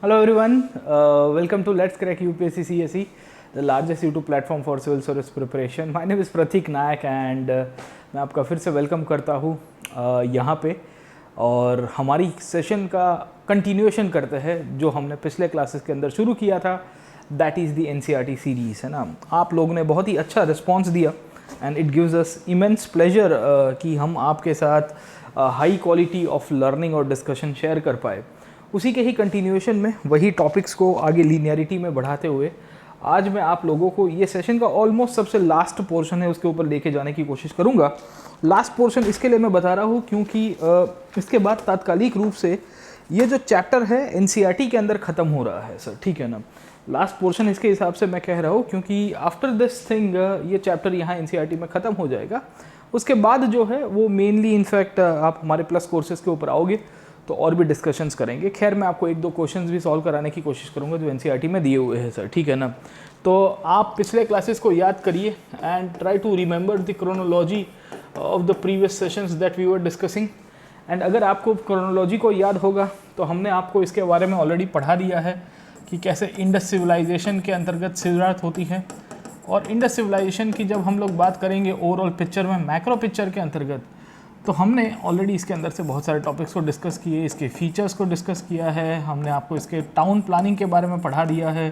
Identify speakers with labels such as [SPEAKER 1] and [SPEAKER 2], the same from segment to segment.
[SPEAKER 1] Hello everyone, welcome to Let's Crack UPSC CSE, the largest YouTube platform for civil service preparation. My name is Pratik Nayak and मैं आपका फिर से welcome करता हूँ यहाँ पे और हमारी सेशन का कंटिन्यूएशन करते हैं जो हमने पिछले क्लासेस के अंदर शुरू किया था, that is the NCERT series, है ना। आप लोगों ने बहुत ही अच्छा रिस्पॉन्स दिया and it gives us immense pleasure कि हम आपके साथ हाई क्वालिटी ऑफ लर्निंग और डिस्कशन शेयर कर पाए। उसी के ही कंटिन्यूएशन में वही टॉपिक्स को आगे लीनियरिटी में बढ़ाते हुए आज मैं आप लोगों को ये सेशन का ऑलमोस्ट सबसे लास्ट पोर्शन है उसके ऊपर लेके जाने की कोशिश करूँगा। लास्ट पोर्शन इसके लिए मैं बता रहा हूँ क्योंकि इसके बाद तात्कालिक रूप से ये जो चैप्टर है NCERT के अंदर ख़त्म हो रहा है सर, ठीक है ना। लास्ट पोर्शन इसके हिसाब से मैं कह रहा हूँ क्योंकि आफ्टर दिस थिंग ये चैप्टर यहाँ NCERT में ख़त्म हो जाएगा। उसके बाद जो है वो मेनली इनफैक्ट आप हमारे प्लस कोर्सेज़ के ऊपर आओगे तो और भी डिस्कशंस करेंगे। खैर मैं आपको एक दो क्वेश्चंस भी सॉल्व कराने की कोशिश करूंगा जो NCERT में दिए हुए हैं सर, ठीक है ना। तो आप पिछले क्लासेस को याद करिए and try to remember the chronology of the previous sessions that we were discussing. And अगर आपको क्रोनोलॉजी को याद होगा तो हमने आपको इसके बारे में ऑलरेडी पढ़ा दिया है कि कैसे इंडस सिविलाइजेशन के अंतर्गत शुरुआत होती है। और इंडस सिविलाइजेशन की जब हम लोग बात करेंगे ओवरऑल पिक्चर में, मैक्रो पिक्चर के अंतर्गत, तो हमने ऑलरेडी इसके अंदर से बहुत सारे टॉपिक्स को डिस्कस किए, इसके फीचर्स को डिस्कस किया है, हमने आपको इसके टाउन प्लानिंग के बारे में पढ़ा दिया है।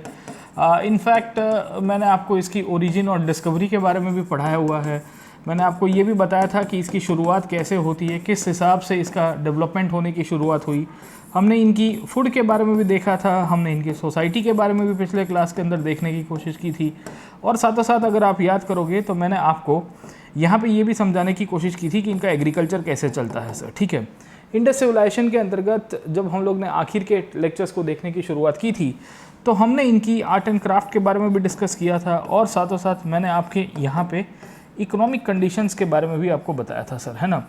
[SPEAKER 1] इनफैक्ट मैंने आपको इसकी ओरिजिन और डिस्कवरी के बारे में भी पढ़ाया हुआ है। मैंने आपको ये भी बताया था कि इसकी शुरुआत कैसे होती है, किस हिसाब से इसका डेवलपमेंट होने की शुरुआत हुई। हमने इनकी फूड के बारे में भी देखा था, हमने इनकी सोसाइटी के बारे में भी पिछले क्लास के अंदर देखने की कोशिश की थी। और साथ साथ अगर आप याद करोगे तो मैंने आपको यहाँ पे ये भी समझाने की कोशिश की थी कि इनका एग्रीकल्चर कैसे चलता है सर, ठीक है। इंडस सिविलाइजेशन के अंतर्गत जब हम लोग ने आखिर के लेक्चर्स को देखने की शुरुआत की थी तो हमने इनकी आर्ट एंड क्राफ्ट के बारे में भी डिस्कस किया था और साथों साथ मैंने आपके यहाँ पे इकोनॉमिक कंडीशंस के बारे में भी आपको बताया था सर, है ना।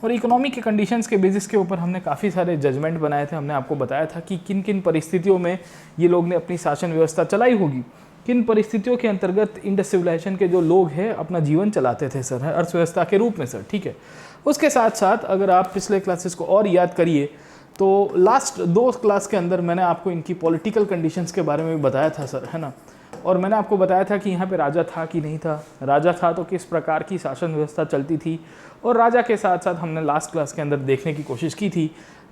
[SPEAKER 1] और इकोनॉमिक के कंडीशंस के बेसिस के ऊपर हमने काफ़ी सारे जजमेंट बनाए थे। हमने आपको बताया था कि किन किन परिस्थितियों में ये लोग ने अपनी शासन व्यवस्था चलाई होगी, किन परिस्थितियों के अंतर्गत इंडस सिविलाइजेशन के जो लोग हैं अपना जीवन चलाते थे सर, अर्थव्यवस्था के रूप में सर, ठीक है। उसके साथ साथ अगर आप पिछले क्लासेस को और याद करिए तो लास्ट दो क्लास के अंदर मैंने आपको इनकी पॉलिटिकल कंडीशंस के बारे में भी बताया था सर, है ना। और मैंने आपको बताया था कि यहाँ पे राजा था कि नहीं था, राजा था तो किस प्रकार की शासन व्यवस्था चलती थी, और राजा के साथ साथ हमने लास्ट क्लास के अंदर देखने की कोशिश की थी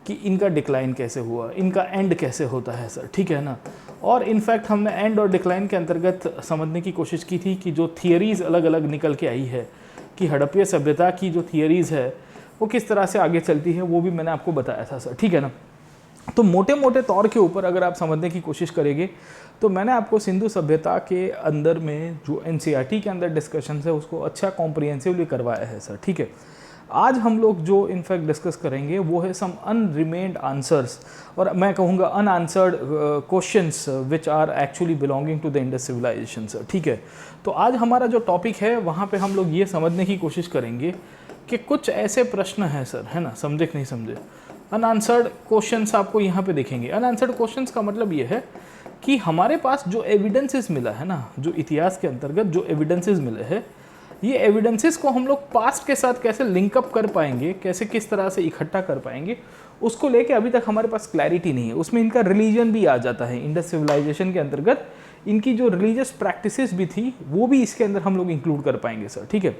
[SPEAKER 1] कि इनका डिक्लाइन कैसे हुआ, इनका एंड कैसे होता है सर, ठीक है ना। और इनफैक्ट हमने एंड और डिक्लाइन के अंतर्गत समझने की कोशिश की थी कि जो थियरीज़ अलग अलग निकल के आई है कि हड़प्पा सभ्यता की जो थियरीज़ है वो किस तरह से आगे चलती है, वो भी मैंने आपको बताया था सर, ठीक है ना। तो मोटे मोटे तौर के ऊपर अगर आप समझने की कोशिश करेंगे तो मैंने आपको सिंधु सभ्यता के अंदर में जो NCERT के अंदर डिस्कशन है उसको अच्छा कॉम्प्रिहेंसिवली करवाया है सर, ठीक है। आज हम लोग जो इनफैक्ट डिस्कस करेंगे वो है सम अनरिमेन्ड आंसर्स, और मैं कहूँगा unanswered questions which are actually belonging to the Indus civilisation sir, ठीक है। तो आज हमारा जो टॉपिक है वहाँ पे हम लोग ये समझने की कोशिश करेंगे कि कुछ ऐसे प्रश्न हैं सर, है ना, समझे कि नहीं समझे। अनआंसर्ड क्वेश्चंस आपको यहाँ पे देखेंगे। अनआंसर्ड क्वेश्चंस का मतलब ये है कि हमारे पास जो एविडेंसेस मिला है ना, जो इतिहास के अंतर्गत जो एविडेंसेस मिले हैं, ये एविडेंसेस को हम लोग पास्ट के साथ कैसे लिंकअप कर पाएंगे, कैसे किस तरह से इकट्ठा कर पाएंगे, उसको लेके अभी तक हमारे पास क्लैरिटी नहीं है। उसमें इनका रिलीजन भी आ जाता है। इंडस सिविलाइजेशन के अंतर्गत इनकी जो रिलीजियस प्रैक्टिसेस भी थी वो भी इसके अंदर हम लोग इंक्लूड कर पाएंगे सर, ठीक है।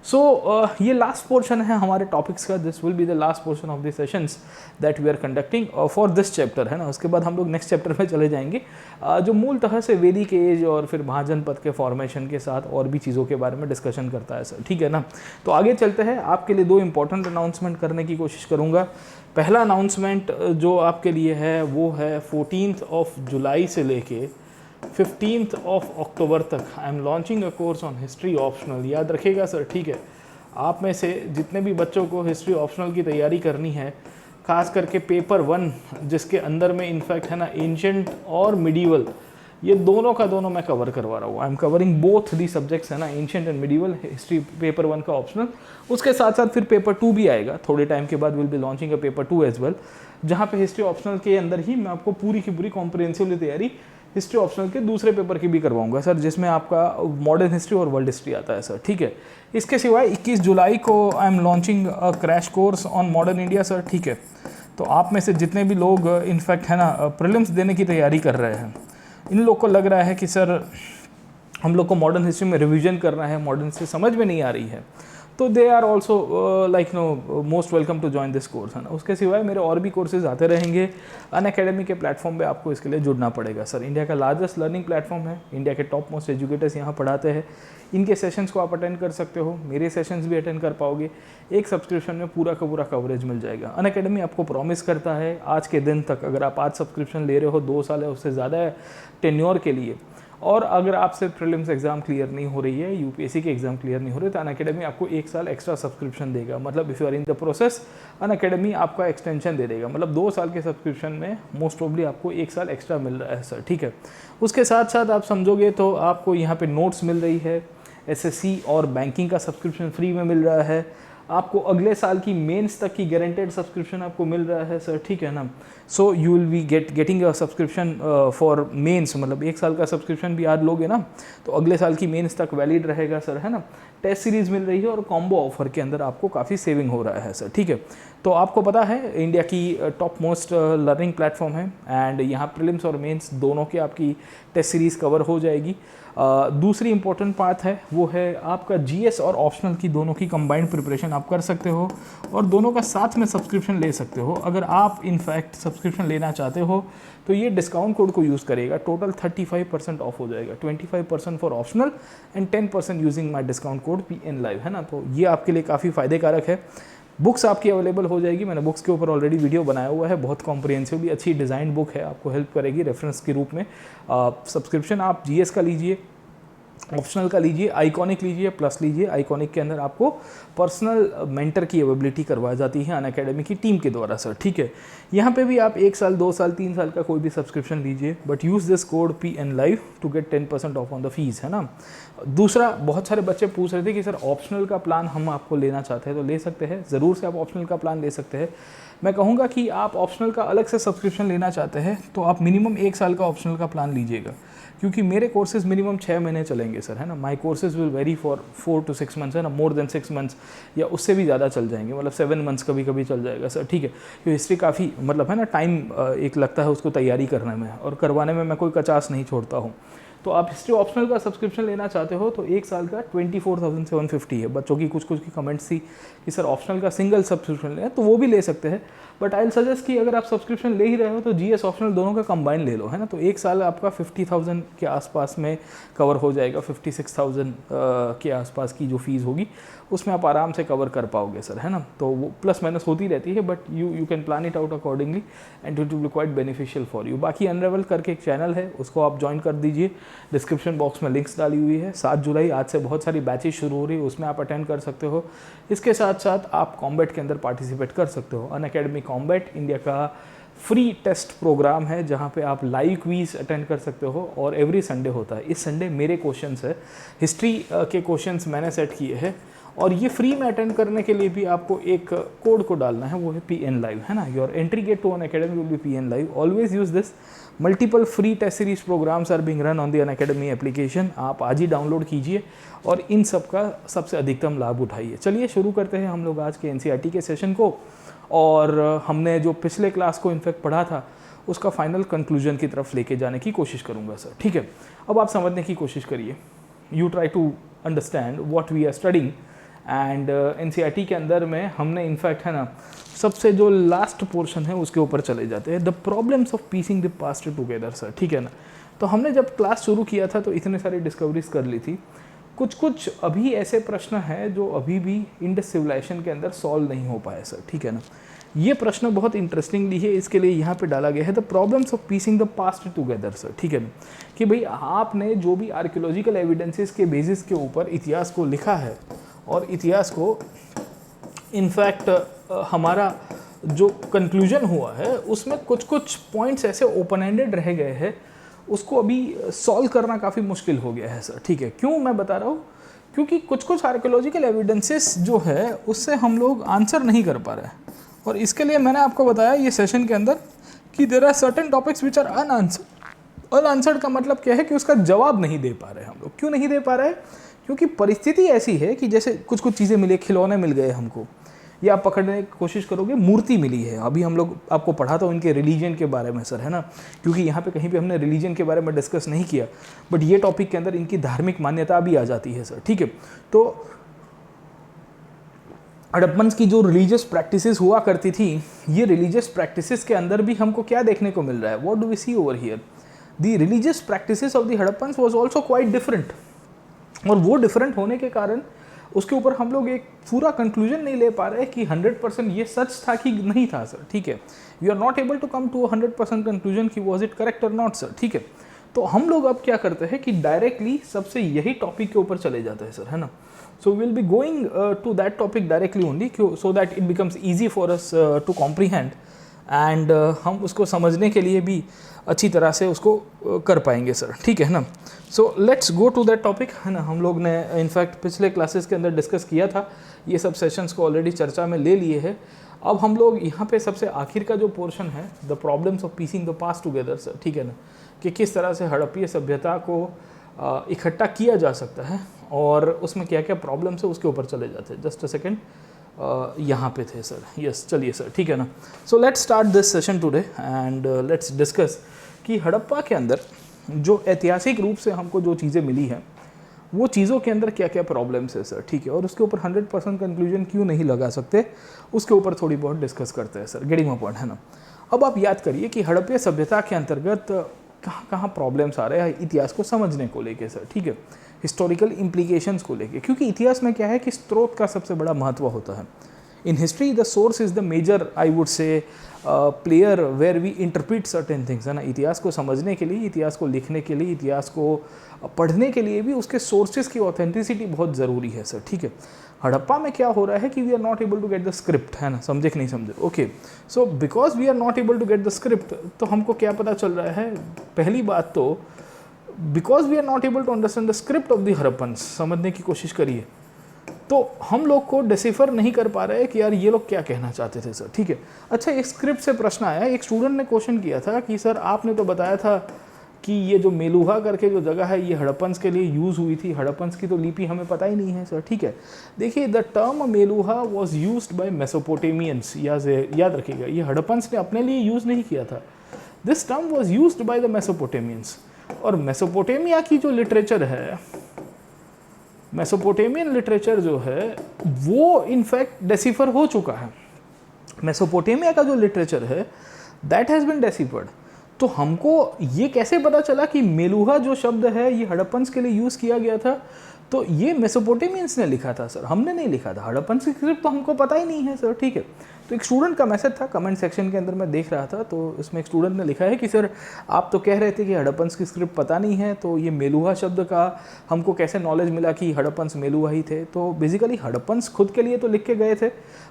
[SPEAKER 1] सो ये लास्ट पोर्शन है हमारे टॉपिक्स का। This will be the last portion of the sessions that we are conducting for this chapter, है ना। उसके बाद हम लोग नेक्स्ट चैप्टर में चले जाएंगे जो मूलतः से वैदिक एज और फिर महाजनपद के फॉर्मेशन के साथ और भी चीज़ों के बारे में डिस्कशन करता है सर, ठीक है ना। तो आगे चलते हैं। आपके लिए दो इंपॉर्टेंट अनाउंसमेंट करने की कोशिश करूँगा। पहला अनाउंसमेंट जो आपके लिए है वो है 14 जुलाई से लेके 15 अक्टूबर तक I am launching a course on history optional. याद रखिएगा सर, ठीक है। आप में से जितने भी बच्चों को हिस्ट्री ऑप्शनल की तैयारी करनी है, खास करके पेपर 1 जिसके अंदर में इनफैक्ट है ना एंशिएंट और मिडीवल, ये दोनों का दोनों मैं कवर करवा रहा हूँ। I am covering both the subjects, है ना, ancient and medieval history paper 1 का ऑप्शनल। उसके साथ साथ फिर पेपर 2 भी आएगा थोड़े टाइम के बाद। Will be launching a paper 2 as well, जहाँ पे हिस्ट्री ऑप्शनल के अंदर ही मैं आपको पूरी की पूरी कॉम्प्रिहेंसिवली तैयारी हिस्ट्री ऑप्शनल के दूसरे पेपर की भी करवाऊंगा सर, जिसमें आपका मॉडर्न हिस्ट्री और वर्ल्ड हिस्ट्री आता है सर, ठीक है। इसके सिवाय 21 जुलाई को I am launching a crash course on modern India sir, ठीक है। तो आप में से जितने भी लोग इनफैक्ट है ना प्रीलिम्स देने की तैयारी कर रहे हैं, इन लोग को लग रहा है कि सर हम लोग को मॉडर्न हिस्ट्री में रिवीजन करना है, मॉडर्न हिस्ट्री समझ में नहीं आ रही है, तो they are also like no most welcome to join this course, है ना। उसके सिवाय मेरे और भी कोर्सेज आते रहेंगे अनअकैडमी के प्लेटफॉर्म पे, आपको इसके लिए जुड़ना पड़ेगा। सर इंडिया का लार्जेस्ट लर्निंग प्लेटफॉर्म है, इंडिया के टॉप मोस्ट एजुकेटर्स यहाँ पढ़ाते हैं, इनके सेशंस को आप अटेंड कर सकते हो, मेरे सेशंस भी अटेंड कर पाओगे, एक सब्सक्रिप्शन में पूरा का पूरा कवरेज मिल जाएगा। अनअकैडमी आपको प्रॉमिस करता है आज के दिन तक, अगर आप आज सब्सक्रिप्शन ले रहे हो 2 साल है उससे ज़्यादा टेन्योर के लिए, और अगर आपसे प्रीलिम्स एग्जाम क्लियर नहीं हो रही है, यूपीएससी के एग्जाम क्लियर नहीं हो रहे, तो अनअकैडमी आपको 1 साल एक्स्ट्रा सब्सक्रिप्शन देगा। मतलब if you are in the process, Unacademy आपका एक्सटेंशन दे देगा, मतलब 2 साल के सब्सक्रिप्शन में मोस्ट प्रोबेबली आपको 1 साल एक्स्ट्रा मिल रहा है सर, ठीक है। उसके साथ साथ आप समझोगे तो आपको यहाँ पे नोट्स मिल रही है, एसएससी और बैंकिंग का सब्सक्रिप्शन फ्री में मिल रहा है, आपको अगले साल की मेंस तक की गारंटेड सब्सक्रिप्शन आपको मिल रहा है सर, ठीक है ना। So you will be getting a subscription for mains, मतलब 1 साल का सब्सक्रिप्शन भी आज लोगे ना तो अगले साल की मेंस तक वैलिड रहेगा सर, है ना। टेस्ट सीरीज़ मिल रही है और कॉम्बो ऑफर के अंदर आपको काफ़ी सेविंग हो रहा है सर, ठीक है। तो आपको पता है इंडिया की टॉप मोस्ट लर्निंग प्लेटफॉर्म है, एंड यहाँ प्रीलिम्स और मेंस दोनों की आपकी टेस्ट सीरीज़ कवर हो जाएगी। दूसरी इंपॉर्टेंट बात है वो है आपका जीएस और ऑप्शनल की दोनों की कंबाइंड प्रिपरेशन आप कर सकते हो, और दोनों का साथ में सब्सक्रिप्शन ले सकते हो। अगर आप इनफैक्ट सब्सक्रिप्शन लेना चाहते हो तो ये डिस्काउंट कोड को यूज़ करेगा, टोटल 35% ऑफ हो जाएगा, 25% for optional and 10% using my discount code PN Live, है ना। तो ये आपके लिए काफ़ी फ़ायदे कारक है। बुक्स आपकी अवेलेबल हो जाएगी, मैंने बुक्स के ऊपर ऑलरेडी वीडियो बनाया हुआ है, बहुत कॉम्प्रिहेंसिवली अच्छी डिज़ाइन बुक है, आपको हेल्प करेगी रेफरेंस के रूप में। सब्सक्रिप्शन आप जीएस का लीजिए, ऑप्शनल का लीजिए, आइकॉनिक लीजिए, प्लस लीजिए। आइकॉनिक के अंदर आपको पर्सनल मेंटर की अवेबिलिटी करवाई जाती है अनअकैडमी की टीम के द्वारा सर, ठीक है। यहाँ पे भी आप 1 साल 2 साल 3 साल का कोई भी सब्सक्रिप्शन लीजिए, but use this code PN Live to get 10% off on the fees, है ना। दूसरा, बहुत सारे बच्चे पूछ रहे थे कि सर ऑप्शनल का प्लान हम आपको लेना चाहते हैं, तो ले सकते हैं, ज़रूर से आप ऑप्शनल का प्लान ले सकते हैं। मैं कहूँगा कि आप ऑप्शनल का अलग से सब्सक्रिप्शन लेना चाहते हैं तो आप मिनिमम 1 साल का ऑप्शनल का प्लान लीजिएगा, क्योंकि मेरे कोर्सेज मिनिमम 6 महीने चलेंगे सर, है ना। My courses will very for 4 to 6 months, है ना, मोर देन 6 मंथ्स या उससे भी ज़्यादा चल जाएंगे, मतलब 7 मंथ्स कभी कभी चल जाएगा सर, ठीक है। तो हिस्ट्री काफ़ी मतलब है ना टाइम एक लगता है उसको तैयारी करने में, और करवाने में मैं कोई कचास नहीं छोड़ता हूँ। तो आप हिस्ट्री ऑप्शनल का सब्सक्रिप्शन लेना चाहते हो तो 1 साल का 24,750 है। बच्चों की कुछ की कमेंट्स थी कि सर ऑप्शनल का सिंगल सब्सक्रिप्शन लें, तो वो भी ले सकते हैं, बट आई विल सजेस्ट कि अगर आप सब्सक्रिप्शन ले ही रहे हो तो जीएस ऑप्शनल दोनों का कंबाइन ले लो, है ना। तो 1 साल आपका 50,000 के आसपास में कवर हो जाएगा, 56,000 के आसपास की जो फीस होगी उसमें आप आराम से कवर कर पाओगे सर, है ना। तो वो प्लस माइनस होती रहती है, but you can plan it out accordingly and it will be quite beneficial for you. बाकी अनरेवल करके एक चैनल है, उसको आप ज्वाइन कर दीजिए, डिस्क्रिप्शन बॉक्स में लिंक्स डाली हुई है। 7 जुलाई आज से बहुत सारी बैचेज शुरू हो रही है, उसमें आप अटेंड कर सकते हो। इसके साथ साथ आप कॉम्बैट के अंदर पार्टिसिपेट कर सकते हो। अनअकैडमी कॉम्बैट इंडिया का फ्री टेस्ट प्रोग्राम है जहाँ पे आप लाइव क्विज अटेंड कर सकते हो, और एवरी संडे होता है। इस संडे मेरे क्वेश्चंस है, हिस्ट्री के क्वेश्चंस मैंने सेट किए हैं, और ये फ्री में अटेंड करने के लिए भी आपको एक कोड को डालना है, वो है PN Live, है ना। Your entry gate to Unacademy will be PN Live। Always use this. Multiple free test series programmes are being run on the Unacademy application. आप आज ही डाउनलोड कीजिए और इन सब का सबसे अधिकतम लाभ उठाइए। चलिए शुरू करते हैं हम लोग आज के NCERT के सेशन को, और हमने जो पिछले क्लास को इनफैक्ट पढ़ा था उसका फाइनल कंक्लूजन की तरफ लेके जाने की कोशिश करूँगा सर, ठीक है। अब आप समझने की कोशिश करिए, you try to understand what we are studying, and NCERT के अंदर में हमने इनफैक्ट है ना सबसे जो लास्ट पोर्शन है उसके ऊपर चले जाते हैं, the problems of piecing the past together sir, ठीक है ना। तो हमने जब क्लास शुरू किया था तो इतने सारी डिस्कवरीज कर ली थी। कुछ अभी ऐसे प्रश्न हैं जो अभी भी इंडस सिविलाइजेशन के अंदर सॉल्व नहीं हो पाए सर, ठीक है ना। ये प्रश्न बहुत इंटरेस्टिंगली है, इसके लिए यहाँ पे डाला गया है the problems of piecing the past together sir, ठीक है ना। कि भाई आपने जो भी आर्कियोलॉजिकल एविडेंसेस के बेसिस के ऊपर इतिहास को लिखा है, और इतिहास को इनफैक्ट हमारा जो कंक्लूजन हुआ है उसमें कुछ पॉइंट्स ऐसे ओपन एंडेड रह गए हैं, उसको अभी सॉल्व करना काफ़ी मुश्किल हो गया है सर, ठीक है। क्यों मैं बता रहा हूँ, क्योंकि कुछ आर्कियोलॉजिकल एविडेंसेस जो है उससे हम लोग आंसर नहीं कर पा रहे हैं, और इसके लिए मैंने आपको बताया ये सेशन के अंदर कि there are certain topics which are unanswered. का मतलब क्या है कि उसका जवाब नहीं दे पा रहे हम लोग। क्यों नहीं दे पा रहे? क्योंकि परिस्थिति ऐसी है कि जैसे कुछ चीज़ें मिली, खिलौने मिल गए हमको, या आप पकड़ने की कोशिश करोगे मूर्ति मिली है। अभी हम लोग आपको पढ़ा था उनके रिलीजन के बारे में सर, है ना, क्योंकि यहाँ पे कहीं पे हमने रिलीजन के बारे में डिस्कस नहीं किया, बट ये टॉपिक के अंदर इनकी धार्मिक मान्यता भी आ जाती है सर, ठीक है। तो हड़प्पन्स की जो रिलीजियस प्रैक्टिसेस हुआ करती थी, ये रिलीजियस प्रैक्टिसेस के अंदर भी हमको क्या देखने को मिल रहा है, what do we see over here, the religious practices of the Harappans was also quite different. और वो डिफरेंट होने के कारण उसके ऊपर हम लोग एक पूरा कंक्लूजन नहीं ले पा रहे कि 100% ये सच था कि नहीं था सर, ठीक है। We are not able to come to 100% conclusion कि was it correct or not sir, ठीक है। तो हम लोग अब क्या करते हैं कि डायरेक्टली सबसे यही टॉपिक के ऊपर चले जाते हैं सर, है ना। So will be going to that topic directly only, so that it becomes easy for us to comprehend and हम उसको समझने के लिए भी अच्छी तरह से उसको कर पाएंगे सर, ठीक है ना। So let's go to that topic, है ना। हम लोग ने इनफैक्ट पिछले क्लासेस के अंदर डिस्कस किया था, ये सब सेशंस को ऑलरेडी चर्चा में ले लिए हैं। अब हम लोग यहाँ पे सबसे आखिर का जो पोर्शन है, the problems of piecing the past together sir, ठीक है ना, कि किस तरह से हड़प्पीय सभ्यता को इकट्ठा किया जा सकता है और उसमें क्या क्या प्रॉब्लम्स है उसके ऊपर चले जाते हैं। जस्ट अ सेकेंड, यहाँ पे थे सर, यस, चलिए सर, ठीक है ना। So let's start this session today and let's discuss कि हड़प्पा के अंदर जो ऐतिहासिक रूप से हमको जो चीज़ें मिली हैं वो चीज़ों के अंदर क्या क्या प्रॉब्लम्स है सर, ठीक है, और उसके ऊपर 100% कंक्लूजन क्यों नहीं लगा सकते, उसके ऊपर थोड़ी बहुत डिस्कस करते हैं सर, गेटिंग माय पॉइंट, है ना। अब आप याद करिए कि हड़प्पीय सभ्यता के अंतर्गत कहाँ कहाँ प्रॉब्लम्स आ रहे हैं इतिहास को समझने को लेके सर, ठीक है, हिस्टोरिकल इम्प्लीकेशंस को लेके, क्योंकि इतिहास में क्या है कि स्रोत का सबसे बड़ा महत्व होता है। In history the source is the major, I would say, player where we interpret certain things, है ना। इतिहास को समझने के लिए, इतिहास को लिखने के लिए, इतिहास को पढ़ने के लिए भी उसके सोर्सेज की ऑथेंटिसिटी बहुत ज़रूरी है सर, ठीक है। हड़प्पा में क्या हो रहा है कि we are not able to get the script, है ना, समझे कि नहीं समझे, okay. So because we are not able to get the script, तो हमको क्या पता चल रहा है, पहली बात तो because we are not able to understand the script of the Harappans, समझने की कोशिश करिए, तो हम लोग को डिसिफर नहीं कर पा रहे कि यार ये लोग क्या कहना चाहते थे सर, ठीक है। अच्छा, एक स्क्रिप्ट से प्रश्न आया, एक स्टूडेंट ने क्वेश्चन किया था कि सर आपने तो बताया था कि ये जो मेलुहा करके जो जगह है ये हड़प्पन्स के लिए यूज़ हुई थी, हड़प्पन्स की तो लिपि हमें पता ही नहीं है सर, ठीक है। देखिए, the term Meluha was used by Mesopotamians, याद रखिएगा, ये हड़प्पन्स ने अपने लिए यूज़ नहीं किया था, this term was used by the Mesopotamians. और मेसोपोटेमिया की जो लिटरेचर है, मेसोपोटेमियन लिटरेचर जो है वो इनफैक्ट डेसिफर हो चुका है। मेसोपोटेमिया का जो लिटरेचर है दैट हैज़ बिन डेसिफर्ड। तो हमको ये कैसे पता चला कि मेलुहा जो शब्द है ये हड़प्पन्स के लिए यूज़ किया गया था, तो ये मेसोपोटेमियंस ने लिखा था सर, हमने नहीं लिखा था। हड़प्पन्स की स्क्रिप्ट तो हमको पता ही नहीं है सर, ठीक है। तो एक स्टूडेंट का मैसेज था, कमेंट सेक्शन के अंदर मैं देख रहा था, तो इसमें एक स्टूडेंट ने लिखा है कि सर आप तो कह रहे थे कि हड़प्पन्स की स्क्रिप्ट पता नहीं है, तो ये मेलुहा शब्द का हमको कैसे नॉलेज मिला कि हड़प्पन्स मेलुहा ही थे। तो बेसिकली हड़प्पन्स खुद के लिए तो लिख के गए थे,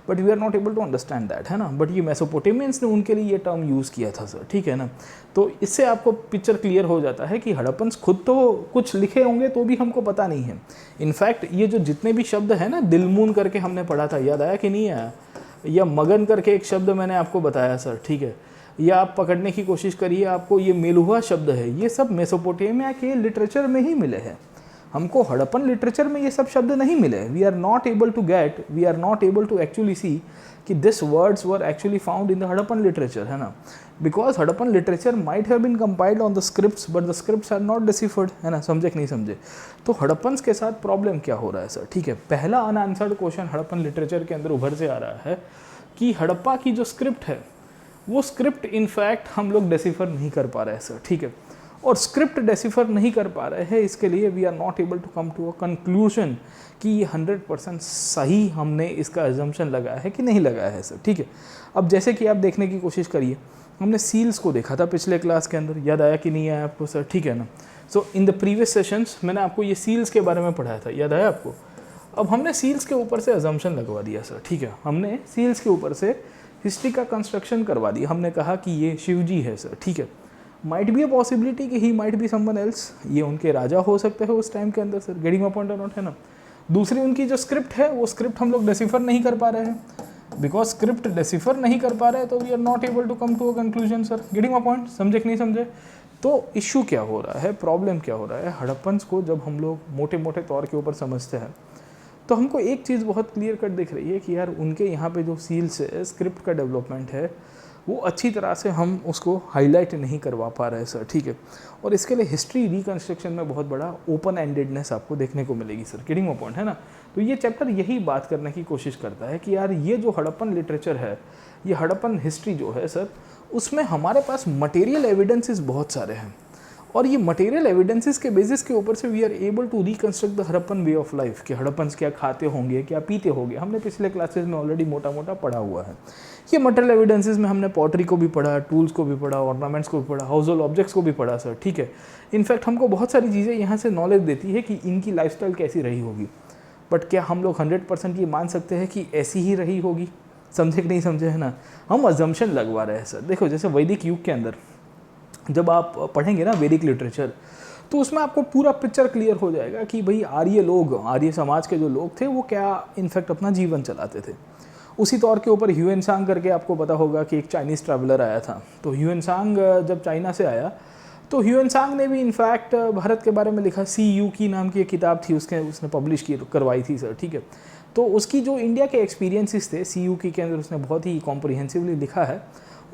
[SPEAKER 1] but we are not able to understand that, है ना। बट ये मेसोपोटेमियंस ने उनके लिए ये टर्म यूज़ किया था सर, ठीक है ना। तो इससे आपको पिक्चर क्लियर हो जाता है कि हड़प्पन्स खुद तो कुछ लिखे होंगे तो भी हमको पता नहीं है। इनफैक्ट ये जो जितने भी शब्द हैं ना, दिलमून करके हमने पढ़ा था, याद आया कि नहीं आया, या मगन करके एक शब्द मैंने आपको बताया सर, ठीक है, या आप पकड़ने की कोशिश करिए, आपको ये मेलुहा शब्द है, ये सब मेसोपोटेमिया के लिटरेचर में ही मिले हैं, हमको हड़प्पन लिटरेचर में ये सब शब्द नहीं मिले। We are not able to actually see कि this words were actually found in the Harappan literature, है ना, because Harappan literature might have been compiled on the scripts but the scripts are not deciphered, है ना, समझे कि नहीं समझे। तो हड़प्पन्स के साथ प्रॉब्लम क्या हो रहा है सर, ठीक है। पहला अनआंसर्ड क्वेश्चन हड़प्पन लिटरेचर के अंदर उभर से आ रहा है कि हड़प्पा की जो स्क्रिप्ट है वो स्क्रिप्ट इनफैक्ट हम लोग डिसिफर नहीं कर पा रहे हैं सर, ठीक है। और स्क्रिप्ट डेसिफर नहीं कर पा रहे हैं, इसके लिए we are not able to come to a conclusion कि ये 100% सही हमने इसका एजम्पशन लगाया है कि नहीं लगाया है सर, ठीक है। अब जैसे कि आप देखने की कोशिश करिए, हमने सील्स को देखा था पिछले क्लास के अंदर, याद आया कि नहीं आया आपको सर, ठीक है ना। सो इन द प्रीवियस सेशंस मैंने आपको ये सील्स के बारे में पढ़ाया था, याद आया आपको। अब हमने सील्स के ऊपर से एजम्पशन लगवा दिया सर, ठीक है, हमने सील्स के ऊपर से हिस्ट्री का कंस्ट्रक्शन करवा दिया, हमने कहा कि ये शिवजी है सर, ठीक है। माइट बी अ पॉसिबिलिटी कि he might be someone else, ये उनके राजा हो सकते हैं उस टाइम के अंदर सर, गेटिंग माय पॉइंट और नॉट, है ना। दूसरी उनकी जो स्क्रिप्ट है वो स्क्रिप्ट हम लोग डेसिफर नहीं कर पा रहे हैं, बिकॉज स्क्रिप्ट डेसिफर नहीं कर पा रहे हैं तो we are not able to come to a conclusion sir, getting my point, समझे कि नहीं समझे। तो इशू क्या हो रहा है, प्रॉब्लम क्या हो रहा है, हड़प्पन्स को जब हम लोग मोटे मोटे तौर के ऊपर समझते हैं तो हमको एक चीज़ बहुत क्लियर कट दिख रही है कि यार उनके यहाँ पे जो सील्स है, स्क्रिप्ट का डेवलपमेंट है, वो अच्छी तरह से हम उसको हाईलाइट नहीं करवा पा रहे सर, ठीक है। और इसके लिए हिस्ट्री रिकन्स्ट्रक्शन में बहुत बड़ा ओपन एंडेडनेस आपको देखने को मिलेगी सर, गेटिंग माय पॉइंट, है ना। तो ये चैप्टर यही बात करने की कोशिश करता है कि यार ये जो हड़प्पन लिटरेचर है, ये हड़प्पन हिस्ट्री जो है सर, उसमें हमारे पास मटेरियल एविडेंसेस बहुत सारे हैं, और ये मटेरियल एविडेंसेस के बेसिस के ऊपर से we are able to reconstruct the Harappan way of life, कि हड़प्पन्स क्या खाते होंगे, क्या पीते होंगे। हमने पिछले क्लासेस में ऑलरेडी मोटा मोटा पढ़ा हुआ है। ये मटेरियल एविडेंसेस में हमने पॉटरी को भी पढ़ा, टूल्स को भी पढ़ा, ऑर्नामेंट्स को भी पढ़ा, हाउस होल्ड ऑब्जेक्ट्स को भी पढ़ा सर, ठीक है। इनफैक्ट हमको बहुत सारी चीज़ें यहाँ से नॉलेज देती है कि इनकी लाइफस्टाइल कैसी रही होगी। बट क्या हम लोग 100% ये मान सकते हैं कि ऐसी ही रही होगी? समझे कि नहीं समझे, है ना। हम अजम्पशन लगवा रहे हैं सर। देखो जैसे वैदिक युग के अंदर जब आप पढ़ेंगे ना वैदिक लिटरेचर, तो उसमें आपको पूरा पिक्चर क्लियर हो जाएगा कि भाई आर्य लोग, आर्य समाज के जो लोग थे, वो क्या इनफैक्ट अपना जीवन चलाते थे। उसी तौर के ऊपर ह्यूएनसांग करके आपको पता होगा कि एक चाइनीज़ ट्रैवलर आया था। तो ह्यूएनसांग जब चाइना से आया तो ह्यूएनसांग ने भी इनफैक्ट भारत के बारे में लिखा। CU की नाम की एक किताब थी, उसने पब्लिश की करवाई थी सर, ठीक है। तो उसकी जो इंडिया के एक्सपीरियंसेस थे CU की के अंदर उसने बहुत ही कॉम्प्रिहेंसिवली लिखा है,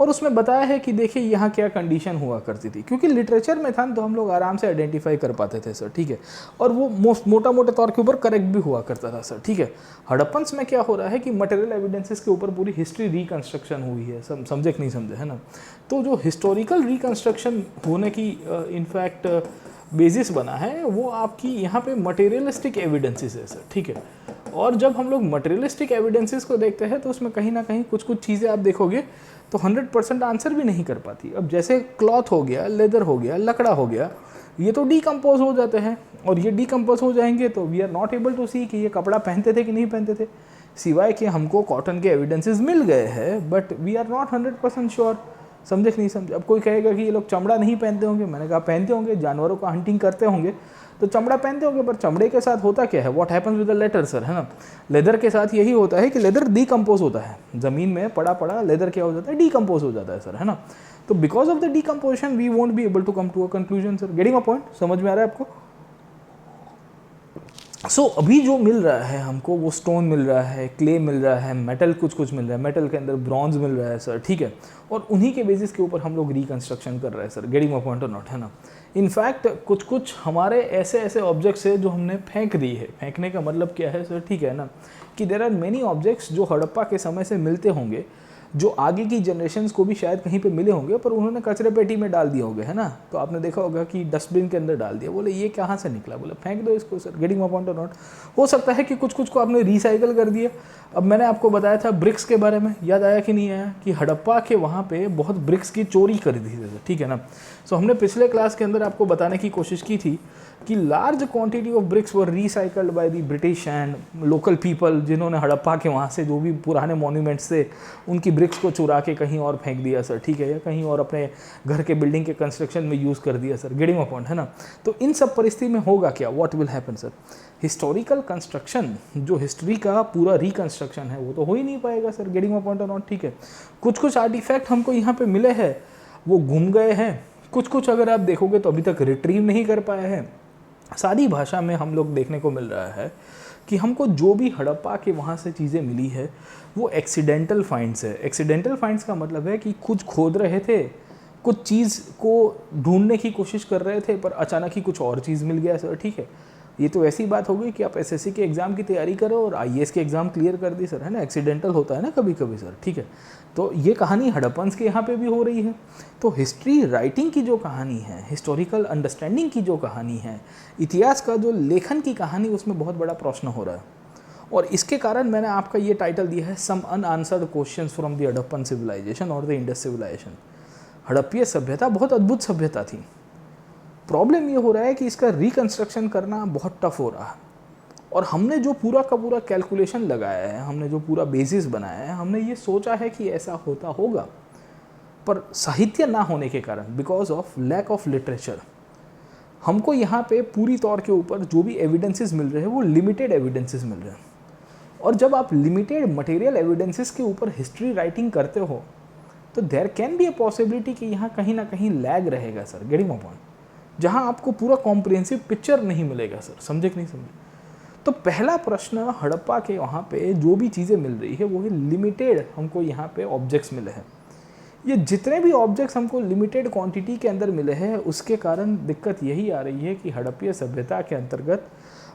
[SPEAKER 1] और उसमें बताया है कि देखिए यहाँ क्या कंडीशन हुआ करती थी। क्योंकि लिटरेचर में था तो हम लोग आराम से आइडेंटिफाई कर पाते थे सर, ठीक है। और वो मोटा मोटे तौर के ऊपर करेक्ट भी हुआ करता था सर, ठीक है। हड़प्पन्स में क्या हो रहा है कि मटेरियल एविडेंसेस के ऊपर पूरी हिस्ट्री रिकन्स्ट्रक्शन हुई है, समझे कि नहीं समझे, है ना। तो जो हिस्टोरिकल रिकन्स्ट्रक्शन होने की इनफैक्ट बेसिस बना है, वो आपकी यहाँ पे मटेरियलिस्टिक एविडेंसेस है सर, ठीक है। और जब हम लोग मटेरियलिस्टिक एविडेंसेस को देखते हैं तो उसमें कहीं ना कहीं कुछ कुछ चीज़ें आप देखोगे तो 100% आंसर भी नहीं कर पाती। अब जैसे क्लॉथ हो गया, लेदर हो गया, लकड़ा हो गया, ये तो डीकम्पोज हो जाते हैं, और ये डीकम्पोज हो जाएंगे तो we are not able to see कि ये कपड़ा पहनते थे कि नहीं पहनते थे, सिवाय कि हमको कॉटन के एविडेंसेस मिल गए हैं, but we are not 100% sure. समझे कि नहीं समझे। अब कोई कहेगा कि ये लोग चमड़ा नहीं पहनते होंगे, मैंने कहा पहनते होंगे, जानवरों का हंटिंग करते होंगे तो चमड़ा पहनते होंगे, पर चमड़े के साथ होता क्या है, what happens with the leather sir, है ना। लेदर के साथ यही होता है कि लेदर डीकम्पोज होता है, ज़मीन में पड़ा पड़ा लेदर क्या हो जाता है, डीकम्पोज हो जाता है सर, है ना। तो because of the decomposition we won't be able to come to a conclusion sir, getting a point, समझ में आ रहा है आपको। सो अभी जो मिल रहा है हमको, वो स्टोन मिल रहा है, क्ले मिल रहा है, मेटल कुछ मिल रहा है, मेटल के अंदर ब्रॉन्ज मिल रहा है सर, ठीक है। और उन्हीं के बेसिस के ऊपर हम लोग रिकन्स्ट्रक्शन कर रहे हैं सर, गेटिंग माय पॉइंट और नॉट, है ना। इनफैक्ट कुछ हमारे ऐसे ऑब्जेक्ट्स है जो हमने फेंक दी है। फेंकने का मतलब क्या है सर, ठीक है ना, कि देयर आर मेनी ऑब्जेक्ट्स जो हड़प्पा के समय से मिलते होंगे, जो आगे की जनरेशंस को भी शायद कहीं पे मिले होंगे, पर उन्होंने कचरे पेटी में डाल दिए होंगे, है ना। तो आपने देखा होगा कि डस्टबिन के अंदर डाल दिया, बोले ये कहाँ से निकला, बोले फेंक दो इसको सर, गेटिंग माय पॉइंट और नॉट। हो सकता है कि कुछ को आपने रिसाइकल कर दिया। अब मैंने आपको बताया था ब्रिक्स के बारे में, याद आया कि नहीं आया, कि हड़प्पा के वहाँ पे बहुत ब्रिक्स की चोरी कर दी थी, ठीक है ना। सो हमने पिछले क्लास के अंदर आपको बताने की कोशिश की थी कि large quantity of BRICS were recycled by the British and local people, जिन्होंने हड़प्पा के वहाँ से जो भी पुराने मॉन्यूमेंट्स थे उनकी ब्रिक्स को चुरा के कहीं और फेंक दिया सर, ठीक है, या कहीं और अपने घर के बिल्डिंग के कंस्ट्रक्शन में यूज़ कर दिया सर, गेटिंग अ पॉइंट, है ना। तो इन सब परिस्थिति में होगा क्या, what will happen sir, historical construction, जो हिस्ट्री का पूरा रिकन्स्ट्रक्शन है वो तो हो ही नहीं पाएगा सर, गेटिंग माय पॉइंट और नॉट, ठीक है। कुछ आर्टिफैक्ट हमको यहाँ पे मिले हैं, वो घूम गए हैं, कुछ अगर आप देखोगे तो अभी तक रिट्रीव नहीं कर पाए हैं। सादी भाषा में हम लोग देखने को मिल रहा है कि हमको जो भी हड़प्पा के वहाँ से चीज़ें मिली है वो एक्सीडेंटल फाइंड्स है। एक्सीडेंटल फाइंड्स का मतलब है कि कुछ खोद रहे थे, कुछ चीज़ को ढूंढने की कोशिश कर रहे थे, पर अचानक ही कुछ और चीज़ मिल गया सर, ठीक है। ये तो ऐसी बात हो गई कि आप SSC के एग्ज़ाम की तैयारी करो और IAS के एग्ज़ाम क्लियर कर दी सर, है ना। एक्सीडेंटल होता है ना कभी कभी सर, ठीक है। तो ये कहानी हड़प्पन्स के यहाँ पे भी हो रही है। तो हिस्ट्री राइटिंग की जो कहानी है, हिस्टोरिकल अंडरस्टैंडिंग की जो कहानी है, इतिहास का जो लेखन की कहानी, उसमें बहुत बड़ा प्रश्न हो रहा है। और इसके कारण मैंने आपका ये टाइटल दिया है, some unanswered questions from the Harappan civilization और द इंडस सिविलाइजेशन। हड़प्पीय सभ्यता बहुत अद्भुत सभ्यता थी। प्रॉब्लम ये हो रहा है कि इसका रिकन्स्ट्रक्शन करना बहुत टफ हो रहा है, और हमने जो पूरा का पूरा कैलकुलेशन लगाया है, हमने जो पूरा बेसिस बनाया है, हमने ये सोचा है कि ऐसा होता होगा, पर साहित्य ना होने के कारण, because of lack of literature, हमको यहाँ पे पूरी तौर के ऊपर जो भी एविडेंसेस मिल रहे हैं वो लिमिटेड एविडेंसेस मिल रहे हैं। और जब आप लिमिटेड मटेरियल एविडेंसेस के ऊपर हिस्ट्री राइटिंग करते हो तो there can be a possibility कि यहाँ कहीं ना कहीं लैग रहेगा सर, गेटिंग माय पॉइंट, जहाँ आपको पूरा कॉम्प्रिहेंसिव पिक्चर नहीं मिलेगा सर, समझे कि नहीं समझे। तो पहला प्रश्न, हड़प्पा के वहाँ पे जो भी चीज़ें मिल रही है वो है लिमिटेड, हमको यहाँ पे ऑब्जेक्ट्स मिले हैं। ये जितने भी ऑब्जेक्ट्स हमको लिमिटेड क्वांटिटी के अंदर मिले हैं, उसके कारण दिक्कत यही आ रही है कि हड़प्पीय सभ्यता के अंतर्गत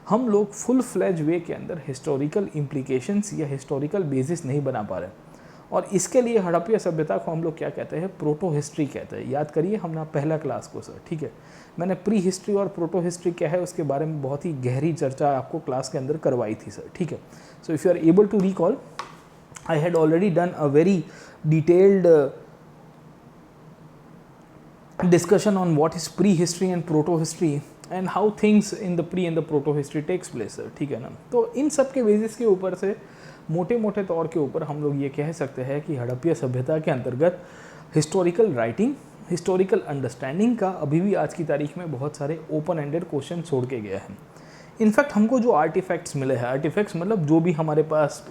[SPEAKER 1] हम लोग फुल फ्लेज वे के अंदर हिस्टोरिकल इम्प्लीकेशंस या हिस्टोरिकल बेसिस नहीं बना पा रहे। और इसके लिए हड़प्पीय सभ्यता को हम लोग क्या कहते हैं, प्रोटो हिस्ट्री कहते हैं। याद करिए हमने पहला क्लास को सर, ठीक है, मैंने प्री हिस्ट्री और प्रोटो हिस्ट्री क्या है उसके बारे में बहुत ही गहरी चर्चा आपको क्लास के अंदर करवाई थी सर, ठीक है। So if you are able to recall, I had already done a very detailed discussion on what is prehistory and proto history and how things in the pre and the proto history takes place, ठीक है ना। तो इन सब के basis के ऊपर से मोटे मोटे तौर के ऊपर हम लोग ये कह सकते हैं कि हड़प्पीय सभ्यता के अंतर्गत हिस्टोरिकल राइटिंग, हिस्टोरिकल अंडरस्टैंडिंग का अभी भी आज की तारीख में बहुत सारे ओपन एंडेड क्वेश्चन छोड़ के गया है। इनफैक्ट हमको जो आर्टिफैक्ट्स मिले हैं, आर्टिफैक्ट्स मतलब जो भी हमारे पास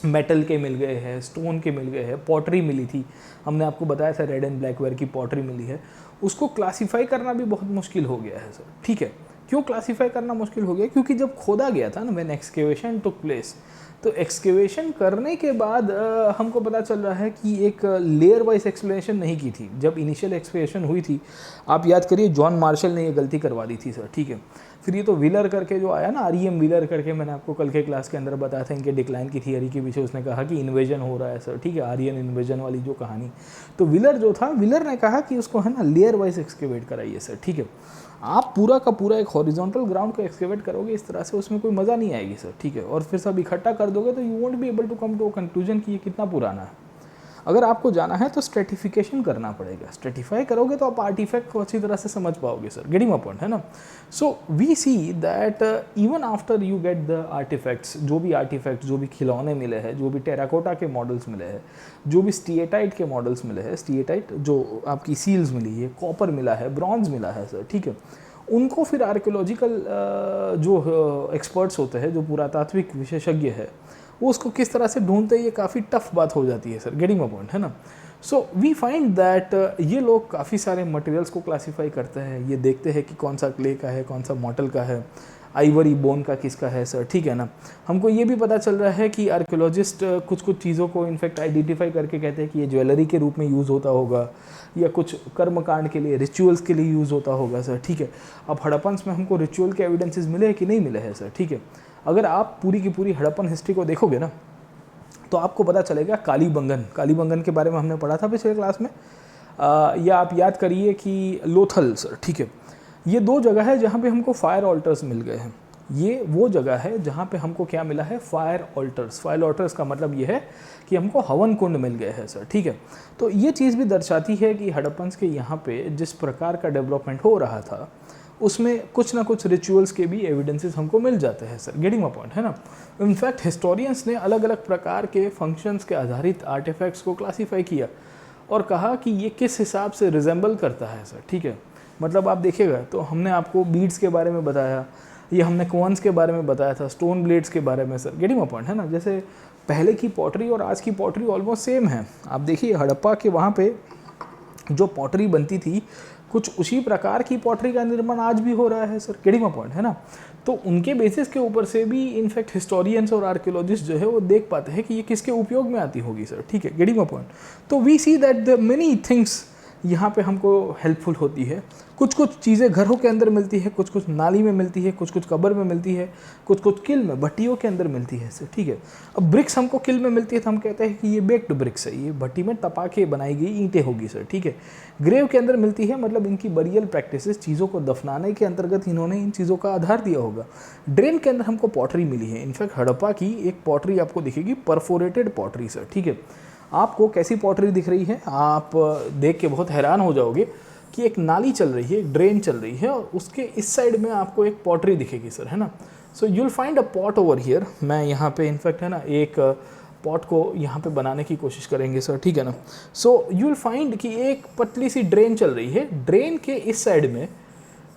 [SPEAKER 1] मेटल के मिल गए हैं, स्टोन के मिल गए हैं, पॉटरी मिली थी, हमने आपको बताया था रेड एंड ब्लैक वेयर की पॉटरी मिली है, उसको क्लासीफाई करना भी बहुत मुश्किल हो गया है सर, ठीक है। क्यों क्लासीफाई करना मुश्किल हो गया? क्योंकि जब खोदा गया था ना, व्हेन एक्सकेवेशन टुक प्लेस, तो एक्सकेवेशन करने के बाद हमको पता चल रहा है कि एक लेयर वाइज एक्सप्लेनेशन नहीं की थी। जब इनिशियल एक्सकेवेशन हुई थी, आप याद करिए जॉन मार्शल ने ये गलती करवा दी थी सर, ठीक है। फिर ये तो व्हीलर करके जो आया ना, REM व्हीलर करके, मैंने आपको कल के क्लास के अंदर बताया था इनके डिक्लाइन की थियरी के पीछे, उसने कहा कि इन्वेजन हो रहा है सर, ठीक है, आर्यन इन्वेजन वाली जो कहानी। तो व्हीलर जो था, व्हीलर ने कहा कि उसको है ना लेयर वाइज एक्सकेवेट कराइए सर, ठीक है। आप पूरा का पूरा एक हॉरिजॉन्टल ग्राउंड को एक्सकेवेट करोगे इस तरह से, उसमें कोई मज़ा नहीं आएगी सर, ठीक है। और फिर सब इकट्ठा कर दोगे तो you won't be able to come to a conclusion कि ये कितना पुराना है। अगर आपको जाना है तो स्ट्रेटिफिकेशन करना पड़ेगा, स्ट्रेटिफाई करोगे तो आप आर्टिफैक्ट को अच्छी तरह से समझ पाओगे सर, गेटिंग माय पॉइंट, है ना। So we see that even after you get the artefacts, जो भी खिलौने मिले हैं, जो भी टेराकोटा के मॉडल्स मिले हैं, जो भी स्टीएटाइट के मॉडल्स मिले हैं, स्टीएटाइट जो आपकी सील्स मिली है, कॉपर मिला है, ब्रॉन्ज मिला है सर, ठीक है, उनको फिर आर्कियोलॉजिकल जो एक्सपर्ट्स होते हैं, जो पुरातात्विक विशेषज्ञ है, वो उसको किस तरह से ढूंढते हैं, ये काफ़ी टफ बात हो जाती है सर, गेटिंग माय पॉइंट, है ना। सो वी फाइंड दैट ये लोग काफ़ी सारे मटेरियल्स को क्लासीफाई करते हैं, ये देखते हैं कि कौन सा क्ले का है, कौन सा मॉटल का है, आइवरी बोन का किसका है सर, ठीक है ना। हमको ये भी पता चल रहा है कि आर्कियोलॉजिस्ट कुछ कुछ चीज़ों को इनफैक्ट आइडेंटिफाई करके कहते हैं कि ये ज्वेलरी के रूप में यूज़ होता होगा, या कुछ कर्मकांड के लिए, रिचुअल्स के लिए यूज़ होता होगा सर, ठीक है। अब हड़प्पन्स में हमको रिचुअल के एविडेंसेस मिले हैं कि नहीं मिले हैं सर, ठीक है। अगर आप पूरी की पूरी हड़प्पन हिस्ट्री को देखोगे ना, तो आपको पता चलेगा कालीबंगन के बारे में हमने पढ़ा था पिछले क्लास में, या आप याद करिए कि लोथल सर, ठीक है। ये दो जगह है जहाँ पे हमको फायर ऑल्टर्स मिल गए हैं। ये वो जगह है जहाँ पे हमको क्या मिला है, फायर ऑल्टर्स। फायर ऑल्टर्स का मतलब ये है कि हमको हवन कुंड मिल गए हैं सर, ठीक है। तो ये चीज़ भी दर्शाती है कि हड़प्पन्स के यहाँ पे जिस प्रकार का डेवलपमेंट हो रहा था, उसमें कुछ ना कुछ रिचुअल्स के भी एविडेंसेस हमको मिल जाते हैं सर, गेटिंग माय पॉइंट, है ना। इनफैक्ट हिस्टोरियंस ने अलग अलग प्रकार के फंक्शंस के आधारित आर्टिफैक्ट्स को क्लासीफाई किया और कहा कि ये किस हिसाब से रिजेंबल करता है सर, ठीक है। मतलब आप देखिएगा तो हमने आपको बीड्स के बारे में बताया, ये हमने कॉन्स के बारे में बताया था, स्टोन ब्लेड्स के बारे में सर, गेटिंग माय पॉइंट, है ना। जैसे पहले की पॉटरी और आज की पॉटरी ऑलमोस्ट सेम है। आप देखिए हड़प्पा के वहाँ पे जो पॉटरी बनती थी, कुछ उसी प्रकार की पॉटरी का निर्माण आज भी हो रहा है सर, गेटिंग माय पॉइंट, है ना। तो उनके बेसिस के ऊपर से भी इनफैक्ट हिस्टोरियंस और आर्कियोलॉजिस्ट जो है वो देख पाते हैं कि ये किसके उपयोग में आती होगी सर, ठीक है, गेटिंग माय पॉइंट। तो we see that the many things यहाँ पे हमको हेल्पफुल होती है। कुछ कुछ चीज़ें घरों के अंदर मिलती है, कुछ कुछ नाली में मिलती है, कुछ कुछ कब्र में मिलती है, कुछ कुछ किल में, भट्टियों के अंदर मिलती है सर, ठीक है। अब ब्रिक्स हमको किल में मिलती है तो हम कहते हैं कि ये बेक्ड ब्रिक्स है, ये भट्टी में तपा के बनाई गई ईंटें होगी सर, ठीक है। ग्रेव के अंदर मिलती है, मतलब इनकी बरियल प्रैक्टिसेस, चीज़ों को दफनाने के अंतर्गत इन्होंने इन चीज़ों का आधार दिया होगा। ड्रेन के अंदर हमको पॉटरी मिली है। इनफैक्ट हड़प्पा की एक पॉटरी आपको दिखेगी, परफोरेटेड पॉटरी सर, ठीक है। आपको कैसी पॉटरी दिख रही है, आप देख के बहुत हैरान हो जाओगे कि एक नाली चल रही है, एक ड्रेन चल रही है, और उसके इस साइड में आपको एक पॉटरी दिखेगी सर, है ना। So you will find a pot over here. मैं यहाँ पे इनफैक्ट है ना एक पॉट को यहाँ पे बनाने की कोशिश करेंगे सर, ठीक है ना। सो यू विल फाइंड कि एक पतली सी ड्रेन चल रही है, ड्रेन के इस साइड में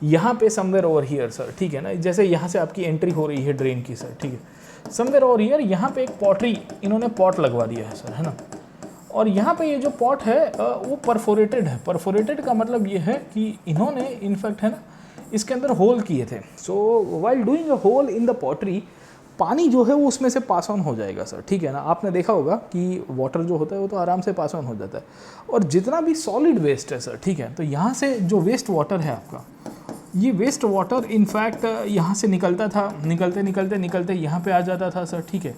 [SPEAKER 1] यहाँ पे समवेयर ओवर हियर सर, ठीक है ना। जैसे यहाँ से आपकी एंट्री हो रही है ड्रेन की सर, ठीक है, समवेयर ओवर हियर यहाँ पे एक पॉटरी, इन्होंने पॉट लगवा दिया है सर, है ना। और यहाँ पे ये जो पॉट है वो परफोरेटेड है। परफोरेटेड का मतलब ये है कि इन्होंने इनफैक्ट है ना इसके अंदर होल किए थे। So while doing a hole in the pottery, पानी जो है वो उसमें से पास ऑन हो जाएगा सर, ठीक है ना। आपने देखा होगा कि वाटर जो होता है वो तो आराम से पास ऑन हो जाता है, और जितना भी सॉलिड वेस्ट है सर, ठीक है, तो यहाँ से जो वेस्ट वाटर है आपका, ये वेस्ट वाटर इनफैक्ट यहाँ से निकलता था, निकलते निकलते निकलते यहाँ पे आ जाता था सर, ठीक है।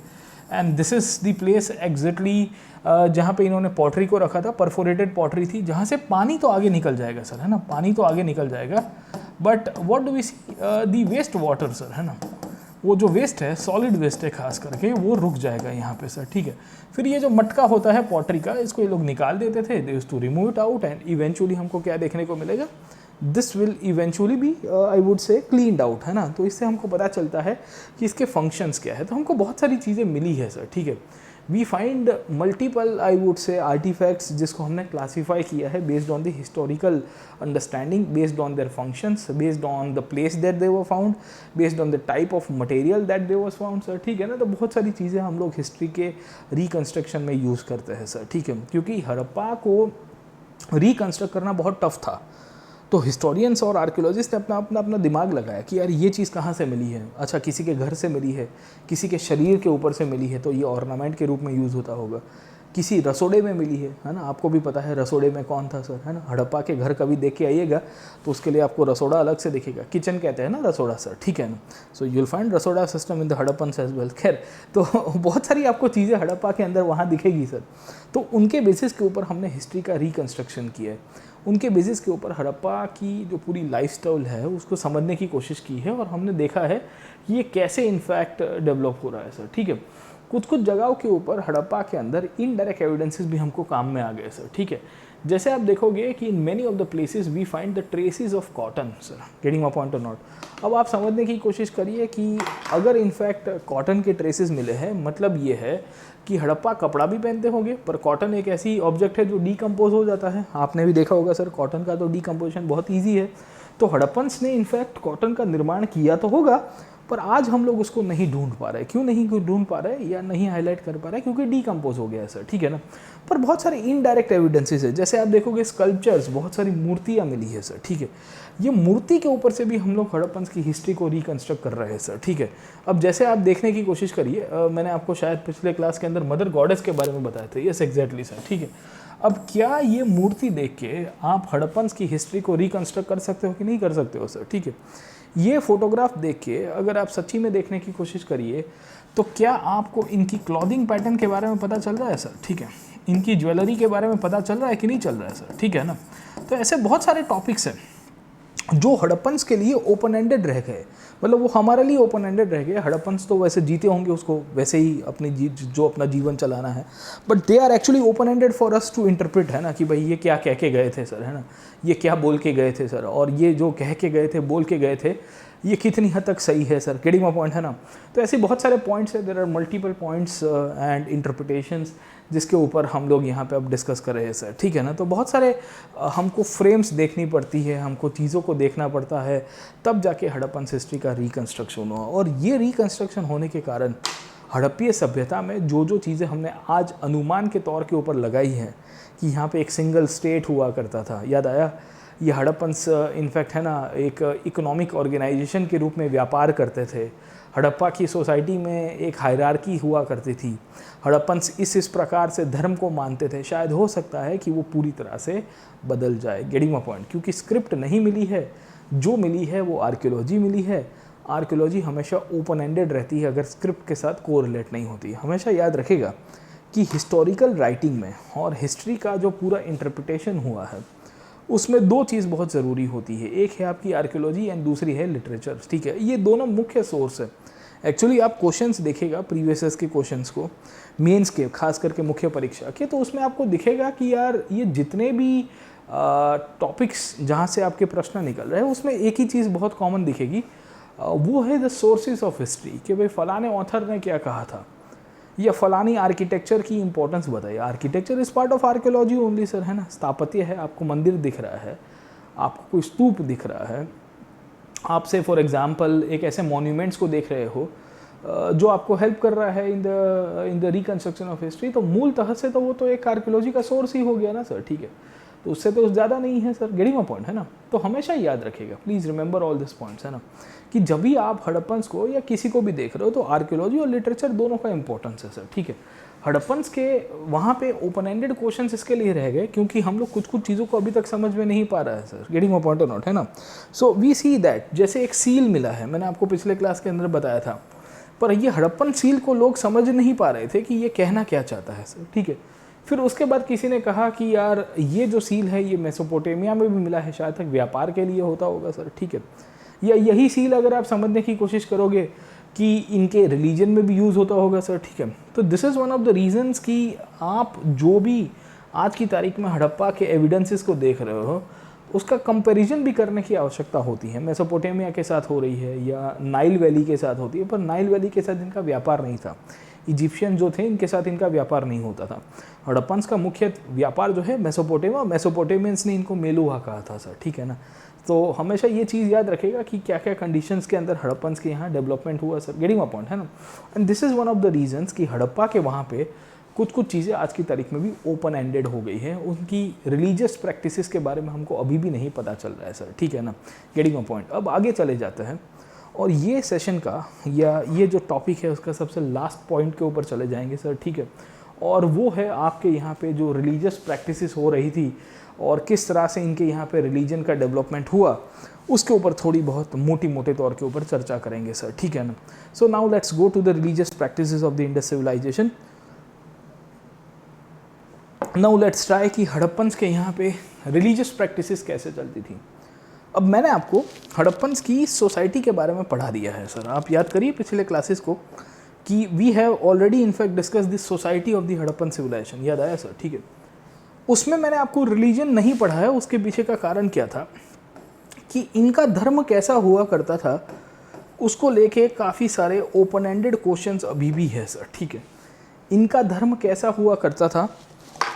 [SPEAKER 1] And this is the place exactly जहाँ पे इन्होंने पॉटरी को रखा था, परफोरेटेड पॉटरी थी, जहाँ से पानी तो आगे निकल जाएगा सर, है ना, पानी तो आगे निकल जाएगा, but what do we see, the waste water sir, है ना, वो जो वेस्ट है, सॉलिड वेस्ट है खास करके, वो रुक जाएगा यहाँ पे सर, ठीक है। फिर ये जो मटका होता है पॉटरी का, इसको ये लोग निकाल देते थे, they used to remove it out, and eventually हमको क्या देखने को मिलेगा, this will eventually be I would say cleaned out, है ना। तो इससे हमको पता चलता है कि इसके फंक्शंस क्या है। तो हमको बहुत सारी चीज़ें मिली है सर, ठीक है। We find multiple I would say artefacts, जिसको हमने क्लासीफाई किया है based on the historical understanding, based on their functions, based on the place that they were found, based on the type of material that they was found sir, ठीक है ना। तो बहुत सारी चीज़ें हम लोग हिस्ट्री के रिकन्स्ट्रक्शन में यूज़ करते हैं सर, ठीक है, क्योंकि हड़प्पा को रिकन्स्ट्रक्ट करना बहुत टफ था। तो हिस्टोरियंस और आर्कियोलॉजिस्ट ने अपना दिमाग लगाया कि यार ये चीज़ कहाँ से मिली है, अच्छा किसी के घर से मिली है, किसी के शरीर के ऊपर से मिली है तो ये ऑर्नामेंट के रूप में यूज़ होता होगा, किसी रसोड़े में मिली है ना। आपको भी पता है रसोड़े में कौन था सर, है ना। हड़प्पा के घर कभी देख के आइएगा तो उसके लिए आपको रसोड़ा अलग से दिखेगा, किचन कहते हैं ना रसोड़ा सर, ठीक है ना। सो यू विल फाइंड रसोड़ा system in the Harappans as well. खैर, तो बहुत सारी आपको चीज़ें हड़प्पा के अंदर वहाँ दिखेगी सर। तो उनके बेसिस के ऊपर हमने हिस्ट्री का रिकन्स्ट्रक्शन किया है, उनके बेसिस के ऊपर हड़प्पा की जो पूरी लाइफस्टाइल है उसको समझने की कोशिश की है, और हमने देखा है कि ये कैसे इनफैक्ट डेवलप हो रहा है सर, ठीक है। कुछ कुछ जगहों के ऊपर हड़प्पा के अंदर इनडायरेक्ट एविडेंसेस भी हमको काम में आ गए सर, ठीक है। जैसे आप देखोगे कि in many of the places we find the traces of cotton sir, getting my point और नॉट। अब आप समझने की कोशिश करिए कि अगर इनफैक्ट कॉटन के ट्रेसेस मिले हैं, मतलब ये है कि हड़प्पा कपड़ा भी पहनते होंगे, पर कॉटन एक ऐसी ऑब्जेक्ट है जो डीकम्पोज हो जाता है। आपने भी देखा होगा सर, कॉटन का तो डीकम्पोजिशन बहुत ईजी है। तो हड़प्पन्स ने इनफैक्ट कॉटन का निर्माण किया तो होगा, पर आज हम लोग उसको नहीं ढूंढ पा रहे। क्यों नहीं ढूंढ पा रहे या नहीं हाईलाइट कर पा रहे? क्योंकि डीकम्पोज हो गया है सर, ठीक है ना। पर बहुत सारे इनडायरेक्ट एविडेंसेस है, जैसे आप देखोगे स्कल्पचर्स, बहुत सारी मूर्तियाँ मिली है सर, ठीक है। ये मूर्ति के ऊपर से भी हम लोग हड़प्पन्स की हिस्ट्री को रिकन्स्ट्रक्ट कर रहे हैं सर, ठीक है। अब जैसे आप देखने की कोशिश करिए, मैंने आपको शायद पिछले क्लास के अंदर मदर गॉडेस के बारे में बताया था, यस एग्जैक्टली सर, ठीक है। अब क्या ये मूर्ति देख के आप हड़प्पन्स की हिस्ट्री को रिकन्स्ट्रक्ट कर सकते हो कि नहीं कर सकते हो सर, ठीक है। ये फोटोग्राफ देख के अगर आप सच्ची में देखने की कोशिश करिए तो क्या आपको इनकी क्लॉथिंग पैटर्न के बारे में पता चल रहा है सर, ठीक है। इनकी ज्वेलरी के बारे में पता चल रहा है कि नहीं चल रहा है सर, ठीक है ना। तो ऐसे बहुत सारे टॉपिक्स हैं जो हड़प्पन्स के लिए ओपन एंडेड रह गए, मतलब वो हमारे लिए ओपन एंडेड रह गए। हड़प्पन्स तो वैसे जीते होंगे उसको वैसे ही अपनी जो अपना जीवन चलाना है, but they are actually open ended for us to interpret, है ना, कि भाई ये क्या कह के गए थे सर, है ना, ये क्या बोल के गए थे सर, और ये जो कह के गए थे, बोल के गए थे, ये कितनी हद तक सही है सर, गेटिंग माय पॉइंट, है ना। तो ऐसे बहुत सारे पॉइंट्स है, there are multiple points and interpretations जिसके ऊपर हम लोग यहाँ पे अब डिस्कस कर रहे हैं सर, ठीक है ना। तो बहुत सारे हमको फ्रेम्स देखनी पड़ती है, हमको चीज़ों को देखना पड़ता है, तब जाके हड़प्पन हिस्ट्री का रिकन्स्ट्रक्शन हुआ। और ये रिकन्स्ट्रक्शन होने के कारण हड़प्पीय सभ्यता में जो जो चीज़ें हमने आज अनुमान के तौर के ऊपर लगाई हैं कि यहाँ पे एक सिंगल स्टेट हुआ करता था, याद आया, ये हड़प्पन्स इनफैक्ट, है ना, एक इकोनॉमिक ऑर्गेनाइजेशन के रूप में व्यापार करते थे। हड़प्पा की सोसाइटी में एक हायरार्की हुआ करती थी। हड़प्पन्स इस प्रकार से धर्म को मानते थे। शायद हो सकता है कि वो पूरी तरह से बदल जाए, गेटिंग माय पॉइंट, क्योंकि स्क्रिप्ट नहीं मिली है, जो मिली है वो आर्कियोलॉजी मिली है। आर्कियोलॉजी हमेशा ओपन एंडेड रहती है अगर स्क्रिप्ट के साथ कोरिलेट नहीं होती। हमेशा याद रखेगा कि हिस्टोरिकल राइटिंग में और हिस्ट्री का जो पूरा इंटरप्रिटेशन हुआ है उसमें दो चीज़ बहुत ज़रूरी होती है, एक है आपकी आर्कियोलॉजी एंड दूसरी है लिटरेचर, ठीक है। ये दोनों मुख्य सोर्स है। एक्चुअली आप क्वेश्चंस देखेगा प्रीवियस के क्वेश्चंस को, मेंस के खास करके मुख्य परीक्षा के, तो उसमें आपको दिखेगा कि यार ये जितने भी टॉपिक्स जहाँ से आपके प्रश्न निकल रहे हैं उसमें एक ही चीज़ बहुत कॉमन दिखेगी, वो है द सोर्सेज ऑफ हिस्ट्री, कि भाई फलाने ऑथर ने क्या कहा था या फलानी आर्किटेक्चर की इंपॉर्टेंस बताइए। Architecture is part of archaeology only sir, है ना। स्थापत्य है, आपको मंदिर दिख रहा है, आपको कोई स्तूप दिख रहा है, आपसे फॉर एग्जांपल एक ऐसे मॉन्यूमेंट्स को देख रहे हो जो आपको हेल्प कर रहा है in the reconstruction of history, तो मूलतः से तो वो तो एक आर्कियोलॉजी का सोर्स ही हो गया ना सर, ठीक है। तो उससे तो ज़्यादा नहीं है सर, गेटिंग माय पॉइंट है ना। तो हमेशा याद रखिएगा, please remember all this points है ना, कि जब भी आप हड़प्पन्स को या किसी को भी देख रहे हो तो आर्कियोलॉजी और लिटरेचर दोनों का इंपॉर्टेंस है सर, ठीक है। हड़प्पन्स के वहाँ पे ओपन एंडेड क्वेश्चंस इसके लिए रह गए क्योंकि हम लोग कुछ कुछ चीज़ों को अभी तक समझ में नहीं पा रहा है सर, गेटिंग माय पॉइंट और नॉट, है ना। सो वी सी दैट जैसे एक सील मिला है, मैंने आपको पिछले क्लास के अंदर बताया था, पर ये हड़प्पन सील को लोग समझ नहीं पा रहे थे कि ये कहना क्या चाहता है सर, ठीक है। फिर उसके बाद किसी ने कहा कि यार ये जो सील है ये मेसोपोटामिया में भी मिला है, शायद तक व्यापार के लिए होता होगा सर, ठीक है। या यही सील अगर आप समझने की कोशिश करोगे कि इनके रिलीजन में भी यूज़ होता होगा सर, ठीक है। तो this is one of the reasons कि आप जो भी आज की तारीख में हड़प्पा के एविडेंसेस को देख रहे हो उसका कंपैरिजन भी करने की आवश्यकता होती है। मेसोपोटामिया के साथ हो रही है या नाइल वैली के साथ होती है, पर नाइल वैली के साथ इनका व्यापार नहीं था। इजिप्शियन जो थे इनके साथ इनका व्यापार नहीं होता था। हड़प्पन्स का मुख्य व्यापार जो है मेसोपोटामिया, मेसोपोटामियंस ने इनको मेलुहा कहा था सर, ठीक है ना। तो हमेशा ये चीज़ याद रखेगा कि क्या क्या कंडीशंस के अंदर हड़प्पन्स के यहाँ डेवलपमेंट हुआ सर, गेटिंग माय पॉइंट है ना। And this is one of the reasons कि हड़प्पा के वहाँ पे कुछ कुछ चीज़ें आज की तारीख में भी ओपन एंडेड हो गई है। उनकी रिलीजियस प्रैक्टिसेस के बारे में हमको अभी भी नहीं पता चल रहा है सर, ठीक है ना, गेटिंग माय पॉइंट। अब आगे चले जाते हैं और ये सेशन का या ये जो टॉपिक है उसका सबसे लास्ट पॉइंट के ऊपर चले जाएंगे सर, ठीक है। और वो है आपके यहाँ पे जो रिलीजियस प्रैक्टिसेस हो रही थी और किस तरह से इनके यहाँ पे रिलीजन का डेवलपमेंट हुआ, उसके ऊपर थोड़ी बहुत मोटे तौर के ऊपर चर्चा करेंगे सर, ठीक है ना। So now let's go to the religious practices of the Indus civilisation. Now let's try कि हड़प्पन्स के यहाँ पे रिलीजियस प्रैक्टिसेस कैसे चलती थी। अब मैंने आपको हड़प्पन्स की सोसाइटी के बारे में पढ़ा दिया है सर, आप याद करिए पिछले क्लासेस को कि we have already in fact discuss this society of the Harappan civilisation, याद आया सर, ठीक है। उसमें मैंने आपको रिलीजन नहीं पढ़ा है, उसके पीछे का कारण क्या था कि इनका धर्म कैसा हुआ करता था, उसको लेके काफ़ी सारे ओपन एंडेड क्वेश्चंस अभी भी है सर, ठीक है। इनका धर्म कैसा हुआ करता था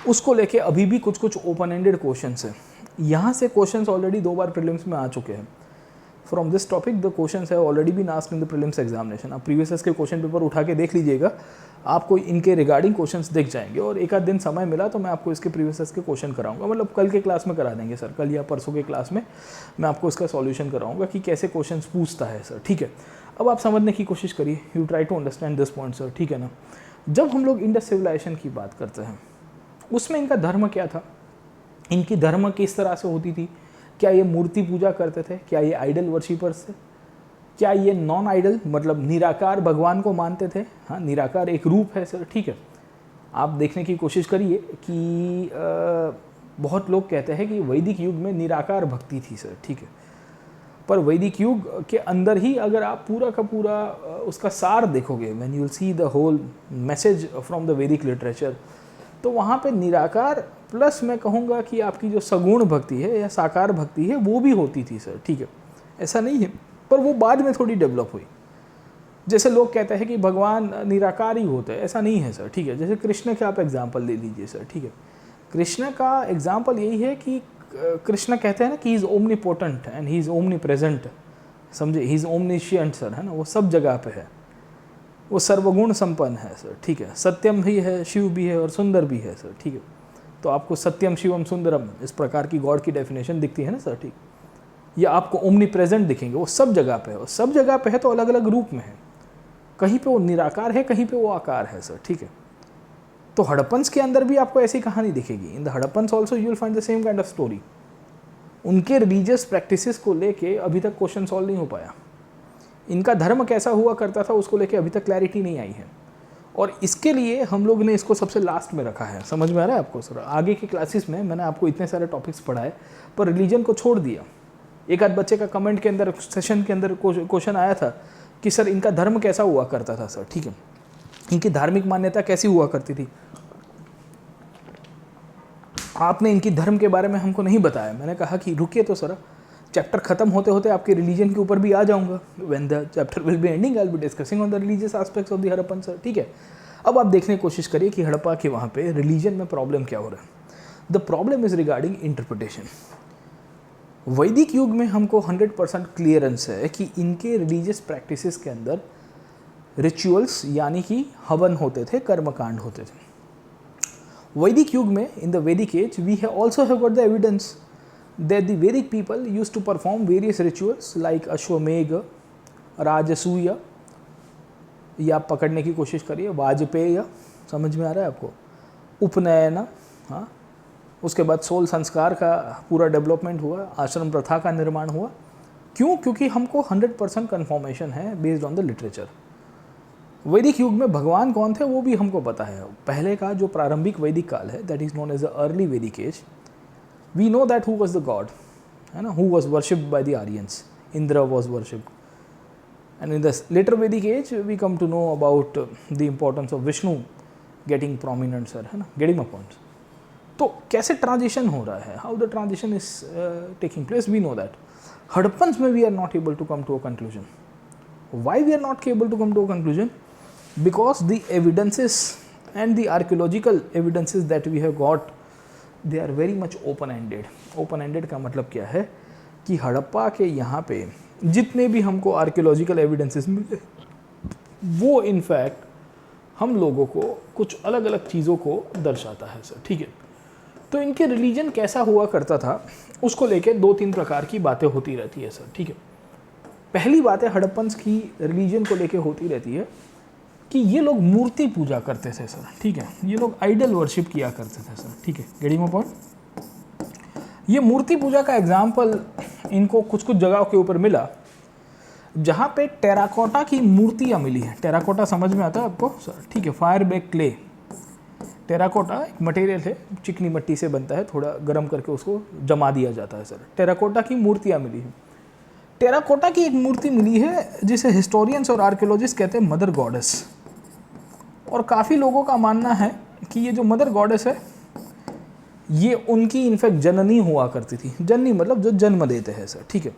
[SPEAKER 1] उसको लेके अभी भी कुछ कुछ ओपन एंडेड क्वेश्चंस हैं। यहाँ से क्वेश्चंस ऑलरेडी 2 बार प्रीलिम्स में आ चुके हैं। From this topic the questions है already been asked in the prelims examination. आप प्रीवियस के क्वेश्चन पेपर उठा के देख लीजिएगा, आपको इनके रिगार्डिंग क्वेश्चंस दिख जाएंगे। और एक आध दिन समय मिला तो मैं आपको इसके प्रीवियस के क्वेश्चन कराऊंगा, मतलब कल के क्लास में करा देंगे सर, कल या परसों के क्लास में मैं आपको इसका सॉल्यूशन कराऊंगा कि कैसे क्वेश्चंस पूछता है सर, ठीक है। अब आप समझने की कोशिश करिए, you try to understand this point sir, ठीक है ना। जब हम लोग इंडस सिविलाइजेशन की बात करते हैं उसमें इनका धर्म क्या था, इनकी धर्म किस तरह से होती थी, क्या ये मूर्ति पूजा करते थे, क्या ये आइडल वर्शिपर्स थे, क्या ये नॉन आइडल मतलब निराकार भगवान को मानते थे। हाँ, निराकार एक रूप है सर, ठीक है। आप देखने की कोशिश करिए कि बहुत लोग कहते हैं कि वैदिक युग में निराकार भक्ति थी सर, ठीक है। पर वैदिक युग के अंदर ही अगर आप पूरा का पूरा उसका सार देखोगे, when you will see the whole message from the Vedic literature, तो वहाँ पे निराकार प्लस मैं कहूँगा कि आपकी जो सगुण भक्ति है या साकार भक्ति है वो भी होती थी सर, ठीक है। ऐसा नहीं है, पर वो बाद में थोड़ी डेवलप हुई। जैसे लोग कहते हैं कि भगवान निराकार ही होते हैं, ऐसा नहीं है सर, ठीक है। जैसे कृष्ण का आप एग्जाम्पल ले लीजिए सर, ठीक है। कृष्ण का एग्जाम्पल यही है कि कृष्ण कहते हैं ना कि he is omnipotent and he is omni present, समझे, ही इज़ ओमनिशिएंट सर, है ना, वो सब जगह पे है, वो सर्वगुण संपन्न है सर, ठीक है। सत्यम भी है, शिव भी है और सुंदर भी है सर, ठीक है। तो आपको सत्यम शिवम सुंदरम इस प्रकार की गॉड की डेफिनेशन दिखती है ना सर, ठीक। या आपको ओमनी प्रेजेंट दिखेंगे, वो सब जगह पे है, वो सब जगह पे है तो अलग अलग रूप में है, कहीं पे वो निराकार है, कहीं पे वो आकार है सर, ठीक है। तो हड़प्पन्स के अंदर भी आपको ऐसी कहानी दिखेगी। इन the Harappans also you will find the same kind of story. उनके रिलीजियस प्रैक्टिसेस को लेके अभी तक क्वेश्चन सॉल्व नहीं हो पाया। इनका धर्म कैसा हुआ करता था उसको लेके अभी तक क्लैरिटी नहीं आई है, और इसके लिए हम लोग ने इसको सबसे लास्ट में रखा है। समझ में आ रहा है आपको सर? आगे के क्लासेस में मैंने आपको इतने सारे टॉपिक्स पढ़ाए पर रिलीजन को छोड़ दिया। एक आध बच्चे का कमेंट के अंदर सेशन के अंदर क्वेश्चन आया था कि सर इनका धर्म कैसा हुआ करता था सर, ठीक है, इनकी धार्मिक मान्यता कैसी हुआ करती थी। आपने इनकी धर्म के बारे में हमको नहीं बताया। मैंने कहा कि रुकिए तो सर, चैप्टर खत्म होते होते आपके रिलीजन के ऊपर भी आ जाऊंगा। When the chapter will be ending I will be discussing on the religious aspects of the Harappan sir, ठीक है। अब आप देखने की कोशिश करिए कि हड़प्पा के वहाँ पे रिलीजन में प्रॉब्लम क्या हो रहा है। The problem is regarding interpretation. वैदिक युग में हमको 100% क्लियरेंस है कि इनके रिलीजियस प्रैक्टिसेस के अंदर रिचुअल्स यानी कि हवन होते थे, कर्मकांड होते थे। वैदिक युग में, in the Vedic age, we have also have got the evidence that the Vedic people used to perform various rituals like अश्वमेघ, राजसूय, या आप पकड़ने की कोशिश करिए, वाजपेय, समझ में आ रहा है आपको, उपनयन, हाँ, उसके बाद 16 संस्कार का पूरा डेवलपमेंट हुआ, आश्रम प्रथा का निर्माण हुआ। क्यों? क्योंकि हमको 100% कन्फर्मेशन है बेस्ड ऑन द लिटरेचर। वैदिक युग में भगवान कौन थे वो भी हमको पता है। पहले का जो प्रारंभिक वैदिक काल है, that is known as the early Vedic age, we know that who was the god, है ना, who was worshipped by the Aryans. Indra was worshipped. And in the later Vedic age we come to know about the importance of Vishnu getting prominent, sir, है ना, getting upon. तो कैसे transition हो रहा है, how the transition is taking place, we know that. Harappans में we are not able to come to a conclusion. Why we are not able to come to a conclusion? Because the evidences and the archaeological evidences that we have got, they are very much open ended. Open ended का मतलब क्या है कि हड़प्पा के यहाँ पे जितने भी हमको आर्कियोलॉजिकल एविडेंसेस मिले वो इनफैक्ट हम लोगों को कुछ अलग अलग चीज़ों को दर्शाता है, सर, ठीक है। तो इनके रिलीजन कैसा हुआ करता था उसको लेके 2-3 प्रकार की बातें होती रहती है, सर, ठीक है। पहली बात है हड़प्पन्स की रिलीजन को लेके होती रहती है कि ये लोग मूर्ति पूजा करते थे, सर, ठीक है। ये लोग आइडल वर्शिप किया करते थे, सर, ठीक है। Getting my point. ये मूर्ति पूजा का एग्जाम्पल इनको कुछ कुछ जगहों के ऊपर मिला जहाँ पे टेराकोटा की मूर्तियाँ मिली हैं। टेराकोटा समझ में आता है आपको, सर, ठीक है। फायर बेक क्ले, टेराकोटा एक मटेरियल है, चिकनी मिट्टी से बनता है, थोड़ा गर्म करके उसको जमा दिया जाता है, सर। टेराकोटा की मूर्तियाँ मिली हैं। टेराकोटा की एक मूर्ति मिली है जिसे हिस्टोरियंस और आर्कियोलॉजिस्ट कहते हैं मदर गॉडेस। और काफ़ी लोगों का मानना है कि ये जो मदर गॉडेस है ये उनकी इनफैक्ट जननी हुआ करती थी। जननी मतलब जो जन्म देते हैं, सर, ठीक है।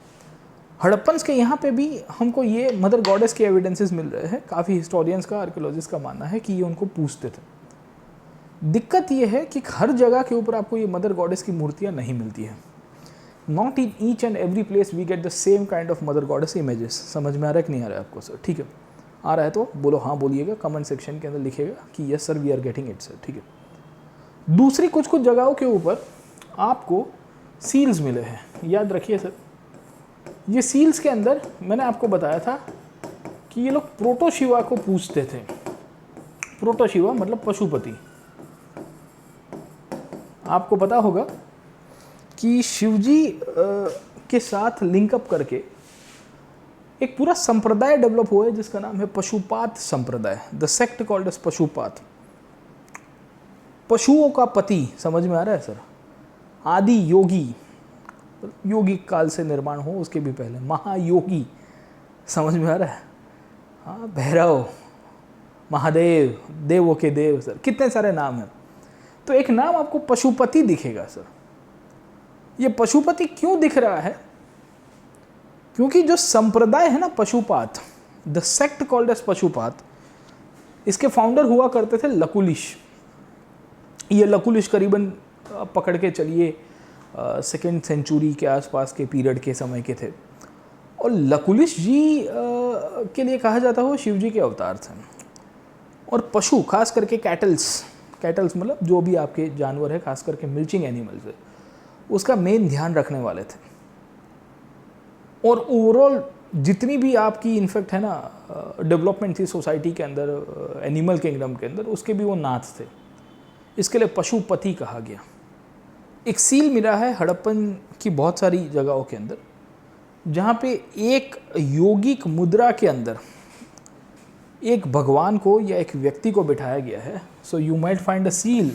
[SPEAKER 1] हड़प्पन्स के यहाँ पे भी हमको ये मदर गॉडेस के एविडेंसेस मिल रहे हैं। काफ़ी हिस्टोरियंस का, आर्कियोलॉजिस्ट का मानना है कि ये उनको पूजते थे। दिक्कत ये है कि हर जगह के ऊपर आपको ये मदर गॉडेस की मूर्तियाँ नहीं मिलती हैं। Not in each and every place we get the same kind of mother goddess images. समझ में आ रहा है कि नहीं आ रहा है आपको, सर, ठीक है। आ रहा है तो बोलो हाँ, बोलिएगा, कमेंट सेक्शन के अंदर लिखिएगा कि yes sir we are getting it, sir, ठीक है। दूसरी कुछ कुछ जगहों के ऊपर आपको सील्स मिले हैं। याद रखिए सर, ये सील्स के अंदर मैंने आपको बताया था कि ये लोग प्रोटोशिवा को पूजते थे। प्रोटोशिवा मतलब पशुपति। आपको पता होगा कि शिवजी के साथ लिंकअप करके एक पूरा संप्रदाय डेवलप हुआ है जिसका नाम है पशुपात संप्रदाय, द सेक्ट कॉल्ड एज पशुपात। पशुओं का पति, समझ में आ रहा है, सर। आदि योगी, योगिक काल से निर्माण हो उसके भी पहले, महायोगी, समझ में आ रहा है, हाँ, भैरव, महादेव, देवों के देव, सर, कितने सारे नाम हैं। तो एक नाम आपको पशुपति दिखेगा, सर। ये पशुपति क्यों दिख रहा है? क्योंकि जो संप्रदाय है ना पशुपात, द सेक्ट कॉल्ड एज पशुपात, इसके फाउंडर हुआ करते थे लकुलिश। ये लकुलिश करीबन पकड़ के चलिए 2nd सेंचुरी के आसपास के पीरियड के समय के थे। और लकुलिश जी के लिए कहा जाता हो शिव जी के अवतार थे। और पशु, खास करके कैटल्स मतलब जो भी आपके जानवर है, खास करके मिल्चिंग एनिमल्स है, उसका मेन ध्यान रखने वाले थे। और ओवरऑल जितनी भी आपकी इनफैक्ट है ना डेवलपमेंट थी सोसाइटी के अंदर, एनिमल किंगडम के अंदर, उसके भी वो नाथ थे। इसके लिए पशुपति कहा गया। एक सील मिला है हड़प्पन की बहुत सारी जगहों के अंदर जहाँ पे एक योगिक मुद्रा के अंदर एक भगवान को या एक व्यक्ति को बिठाया गया है। So you might find a seal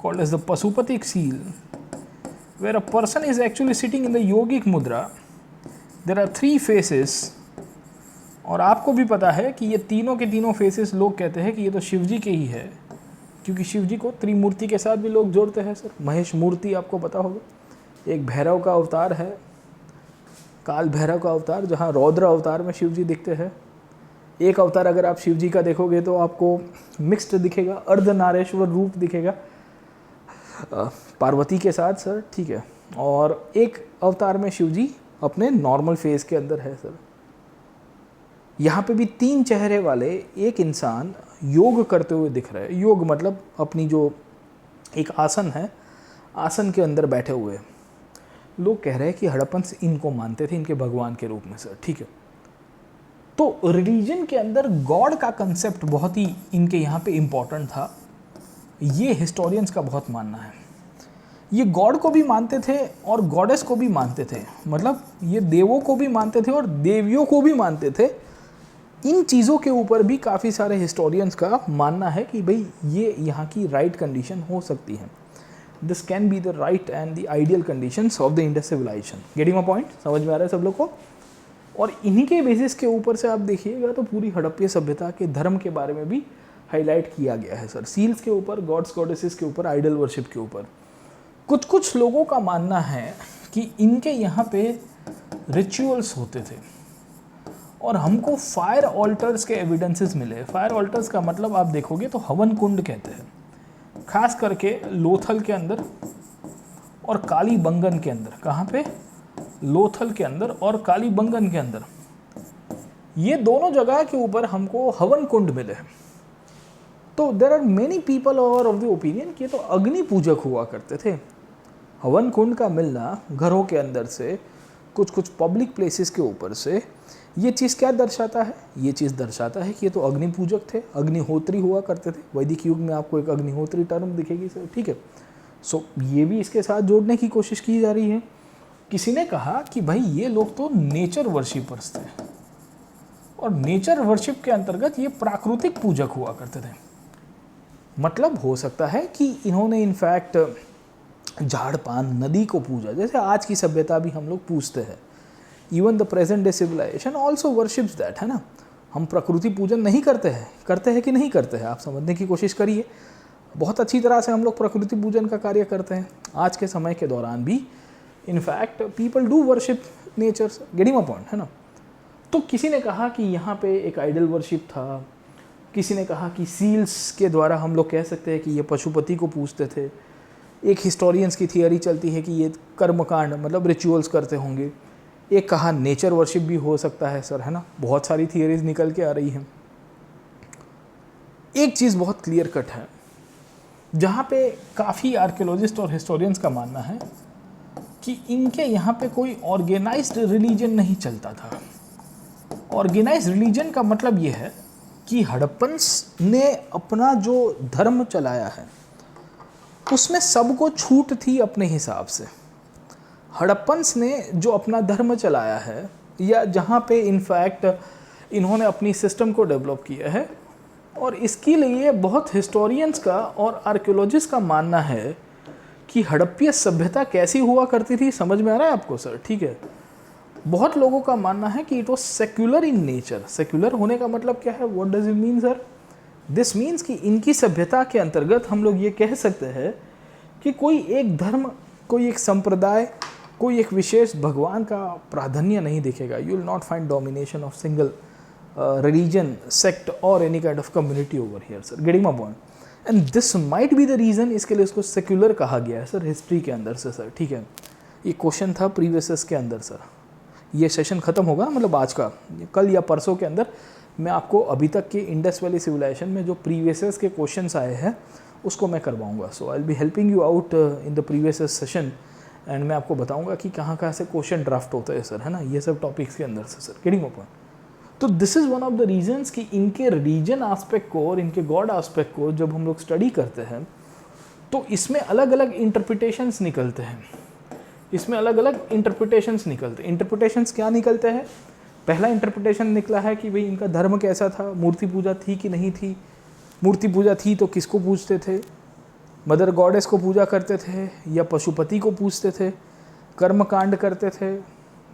[SPEAKER 1] called as the Pashupati seal where a person is actually sitting in the yogic mudra. There are 3 faces. और आपको भी पता है कि ये तीनों के तीनों फेसेस लोग कहते हैं कि ये तो शिव जी के ही है, क्योंकि शिव जी को त्रिमूर्ति के साथ भी लोग जोड़ते हैं, सर। महेश मूर्ति आपको पता होगा, एक भैरव का अवतार है, काल भैरव का अवतार, जहाँ रौद्र अवतार में शिव जी दिखते हैं। एक अवतार अगर आप शिव जी का देखोगे तो आपको मिक्स्ड दिखेगा, अर्धनारेश्वर रूप दिखेगा पार्वती के साथ, सर, ठीक है। और एक अवतार में शिव जी अपने नॉर्मल फेस के अंदर है, सर। यहाँ पे भी 3 चेहरे वाले एक इंसान योग करते हुए दिख रहा है। योग मतलब अपनी जो एक आसन है, आसन के अंदर बैठे हुए लोग कह रहे हैं कि हड़प्पन्स इनको मानते थे इनके भगवान के रूप में सर, ठीक है। तो रिलीजन के अंदर गॉड का कंसेप्ट बहुत ही इनके यहाँ पे इम्पोर्टेंट था, ये हिस्टोरियंस का बहुत मानना है। ये गॉड को भी मानते थे और गॉडेस को भी मानते थे, मतलब ये देवों को भी मानते थे और देवियों को भी मानते थे। इन चीज़ों के ऊपर भी काफ़ी सारे हिस्टोरियंस का मानना है कि भाई ये यहाँ की राइट कंडीशन हो सकती है। This can be the right and the ideal conditions of the Indus civilization. Getting my point, समझ में आ रहा है सब लोग को। और इन्हीं के बेसिस के ऊपर से आप देखिएगा तो पूरी हड़प्पा सभ्यता के धर्म के बारे में भी हाईलाइट किया गया है सर। सील्स के ऊपर, गॉड्स गॉडेसेस के ऊपर, आइडल वर्शिप के ऊपर। कुछ लोगों का मानना है कि इनके यहाँ पे रिचुअल्स होते थे और हमको फायर ऑल्टर्स के एविडेंसेस मिले। फायर ऑल्टर्स का मतलब आप देखोगे तो हवन कुंड कहते हैं, खास करके लोथल के अंदर और कालीबंगन के अंदर। कहाँ पे? लोथल के अंदर और कालीबंगन के अंदर, ये दोनों जगह के ऊपर हमको हवन कुंड मिले। तो there are many people are of the opinion कि ये तो अग्नि पूजक हुआ करते थे। हवन कुंड का मिलना घरों के अंदर से, कुछ पब्लिक प्लेसेस के ऊपर से, ये चीज़ क्या दर्शाता है? ये चीज़ दर्शाता है कि ये तो अग्नि पूजक थे, अग्निहोत्री हुआ करते थे। वैदिक युग में आपको एक अग्निहोत्री टर्म दिखेगी सर, ठीक है। सो ये भी इसके साथ जोड़ने की कोशिश की जा रही है। किसी ने कहा कि भाई ये लोग तो नेचर वर्शिपर्स थे और नेचर वर्शिप के अंतर्गत ये प्राकृतिक पूजक हुआ करते थे। मतलब हो सकता है कि इन्होंने इनफैक्ट झाड़ पान, नदी को पूजा, जैसे आज की सभ्यता भी हम लोग पूजते हैं। Even the present day civilization also worships that, है ना। हम प्रकृति पूजन नहीं करते हैं कि नहीं करते हैं, आप समझने की कोशिश करिए। बहुत अच्छी तरह से हम लोग प्रकृति पूजन का कार्य करते हैं आज के समय के दौरान भी। In fact people do worship nature, getting my point, है ना। तो किसी ने कहा कि यहाँ पे एक आइडल वर्शिप था, किसी ने कहा कि सील्स के द्वारा हम लोग कह सकते हैं कि ये पशुपति को पूजते थे। एक हिस्टोरियंस की थियरी चलती है कि ये कर्मकांड मतलब रिचुअल्स करते होंगे। एक कहा नेचर वर्शिप भी हो सकता है सर, है ना। बहुत सारी थियरीज निकल के आ रही हैं। एक चीज़ बहुत क्लियर कट है, जहाँ पे काफ़ी आर्कियोलॉजिस्ट और हिस्टोरियंस का मानना है कि इनके यहाँ पे कोई ऑर्गेनाइज्ड रिलीजन नहीं चलता था। ऑर्गेनाइज्ड रिलीजन का मतलब ये है कि हड़प्पन्स ने अपना जो धर्म चलाया है उसमें सबको छूट थी अपने हिसाब से। हड़प्पन्स ने जो अपना धर्म चलाया है, या जहाँ पे इनफैक्ट इन्होंने अपनी सिस्टम को डेवलप किया है, और इसके लिए बहुत हिस्टोरियंस का और आर्कियोलॉजिस्ट का मानना है कि हड़प्पीय सभ्यता कैसी हुआ करती थी। समझ में आ रहा है आपको सर, ठीक है। बहुत लोगों का मानना है कि it was secular in nature. Secular होने का मतलब क्या है? What does it mean sir? This means कि इनकी सभ्यता के अंतर्गत हम लोग ये कह सकते हैं कि कोई एक धर्म, कोई एक संप्रदाय, कोई एक विशेष भगवान का प्राधान्य नहीं दिखेगा। You will not find domination of single religion, sect और any kind of community over here sir, getting my point. And this might be the reason, इसके लिए इसको सेक्युलर कहा गया है सर हिस्ट्री के अंदर से सर, ठीक है। ये क्वेश्चन था प्रीवियस के अंदर सर। ये सेशन ख़त्म होगा, मतलब आज का, कल या परसों के अंदर मैं आपको अभी तक के इंडस वैली सिविलाइजेशन में जो प्रीवियस के क्वेश्चंस आए हैं उसको मैं करवाऊंगा। So I will be helping you out in the previous session, and मैं आपको बताऊंगा कि कहाँ से क्वेश्चन ड्राफ्ट होते हैं सर, है ना, ये सब टॉपिक्स के अंदर से सर, गेटिंग माय पॉइंट। तो this is one of the reasons कि इनके रिलीजन आस्पेक्ट को और इनके गॉड आस्पेक्ट को जब हम लोग स्टडी करते हैं तो इसमें अलग अलग इंटरप्रिटेशंस निकलते हैं। इसमें अलग अलग इंटरप्रिटेशंस निकलते हैं। इंटरप्रिटेशंस क्या निकलते हैं? पहला इंटरप्रिटेशन निकला है कि भाई इनका धर्म कैसा था, मूर्ति पूजा थी कि नहीं थी, मूर्ति पूजा थी तो किसको पूजते थे, मदर गॉडेस को पूजा करते थे या पशुपति को पूजते थे, कर्मकांड करते थे,